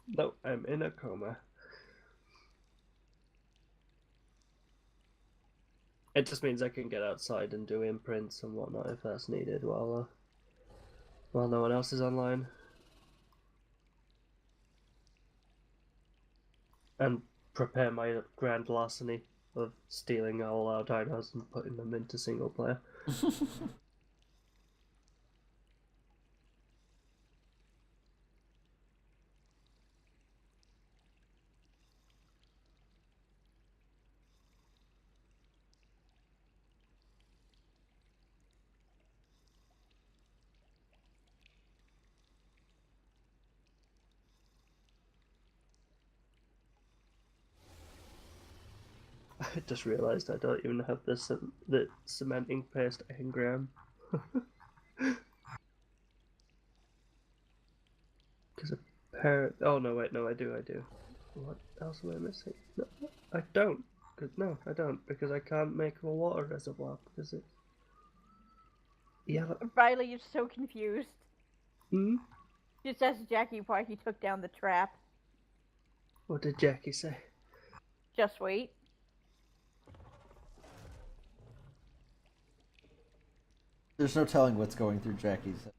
No, I'm in a coma. It just means I can get outside and do imprints and whatnot if that's needed while no one else is online. And prepare my grand larceny of stealing all our dinos and putting them into single player. I just realised I don't even have the cementing paste engram. Because oh no, wait, no, I do. What else am I missing? No, I don't. No, I don't, because I can't make a water reservoir because it's yellow. Riley, you're so confused. Hmm? Just ask Jackie why he took down the trap. What did Jackie say? Just wait. There's no telling what's going through Jackie's head.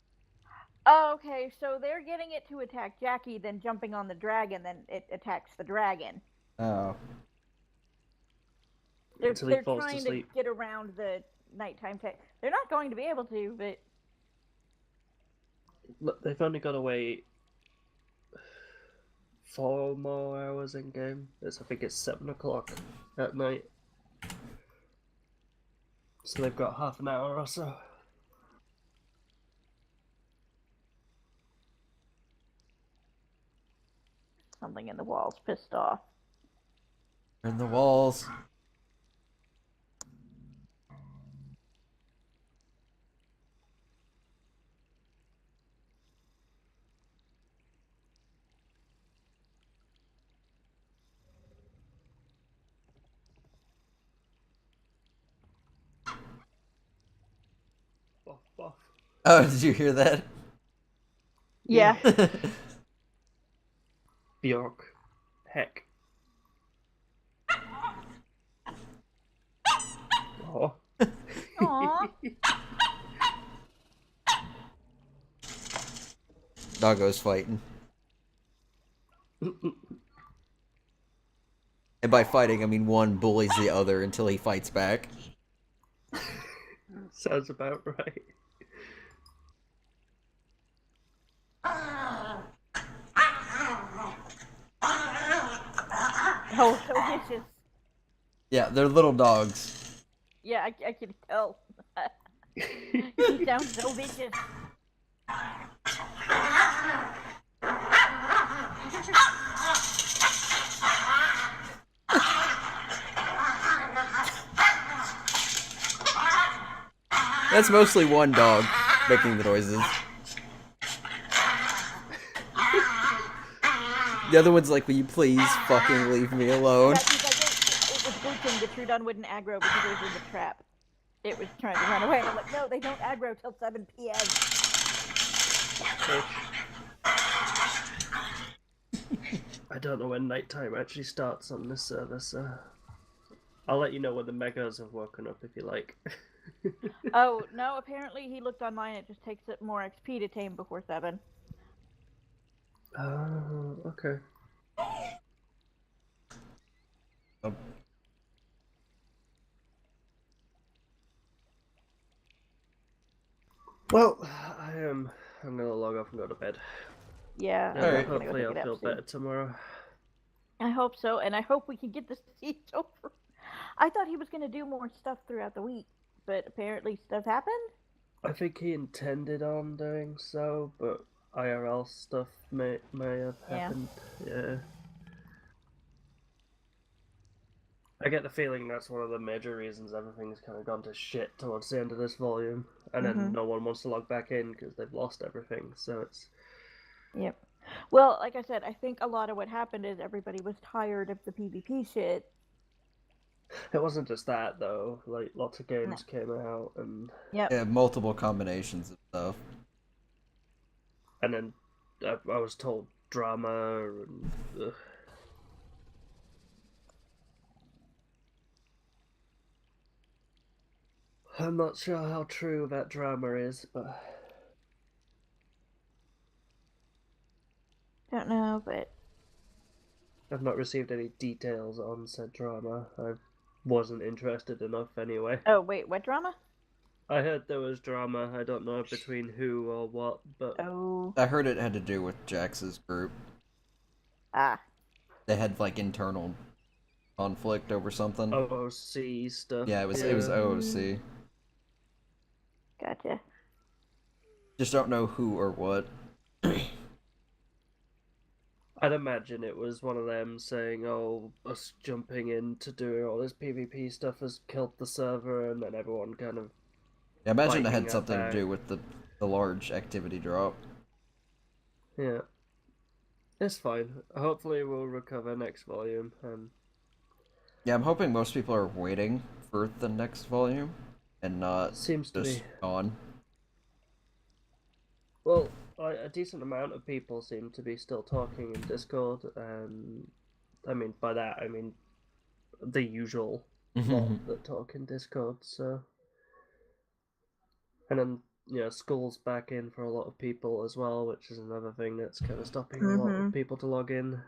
Oh, okay, so they're getting it to attack Jackie, then jumping on the dragon, then it attacks the dragon. Oh. They're falls to trying to sleep. get around the nighttime tech. They're not going to be able to, but Look, they've only got to wait 4 more hours in game. I think it's 7 o'clock at night. So they've got half an hour or so. something in the wall's pissed off. In the walls. off. Oh, did you hear that? Yeah. Bjork. Heck. Oh. Aww. Doggo's fighting. And by fighting, I mean one bullies the other until he fights back. Sounds about right. Oh, so vicious. Yeah, they're little dogs. Yeah, I can tell. He sounds so vicious. That's mostly one dog making the noises. The other one's like, will you please fucking leave me alone? Yeah, it was glitching. The Trudon wouldn't aggro because it was in the trap. It was trying to run away. And I'm like, no, they don't aggro till 7 p.m. I don't know when nighttime actually starts on this server, so I'll let you know when the megas have woken up if you like. Oh, no, apparently he looked online. It just takes it more XP to tame before 7. Oh, okay. Oh. Well, I'm gonna log off and go to bed. Yeah, And Alright. hopefully I'll feel better tomorrow. I hope so, and I hope we can get the siege over. I thought he was going to do more stuff throughout the week, but apparently stuff happened. I think he intended on doing so, but IRL stuff may have happened. Yeah. I get the feeling that's one of the major reasons everything's kind of gone to shit towards the end of this volume, and then no one wants to log back in because they've lost everything. So it's. Yep. Well, like I said, I think a lot of what happened is everybody was tired of the PvP shit. It wasn't just that though. Like lots of games came out, and Yep. Yeah, multiple combinations of stuff. and then I was told drama and. I'm not sure how true that drama is, but Don't know, but I've not received any details on said drama. I wasn't interested enough anyway. oh wait, what drama? I heard there was drama. I don't know between who or what, but Oh, I heard it had to do with Jax's group. ah, They had like internal conflict over something. OOC stuff. Yeah, it was OOC. gotcha. Just don't know who or what. I'd imagine it was one of them saying, "Oh, us jumping in to do all this PvP stuff has killed the server," and then everyone kind of. Yeah, I imagine it Fighting had that something to back. do with the large activity drop. Yeah. It's fine. Hopefully, we'll recover next volume. And Yeah, I'm hoping most people are waiting for the next volume and not seems to just be. gone. Well, a decent amount of people seem to be still talking in Discord, and I mean by that I mean the usual lot that talk in Discord. So, and then school's back in for a lot of people as well, which is another thing that's kind of stopping a lot of people to log in.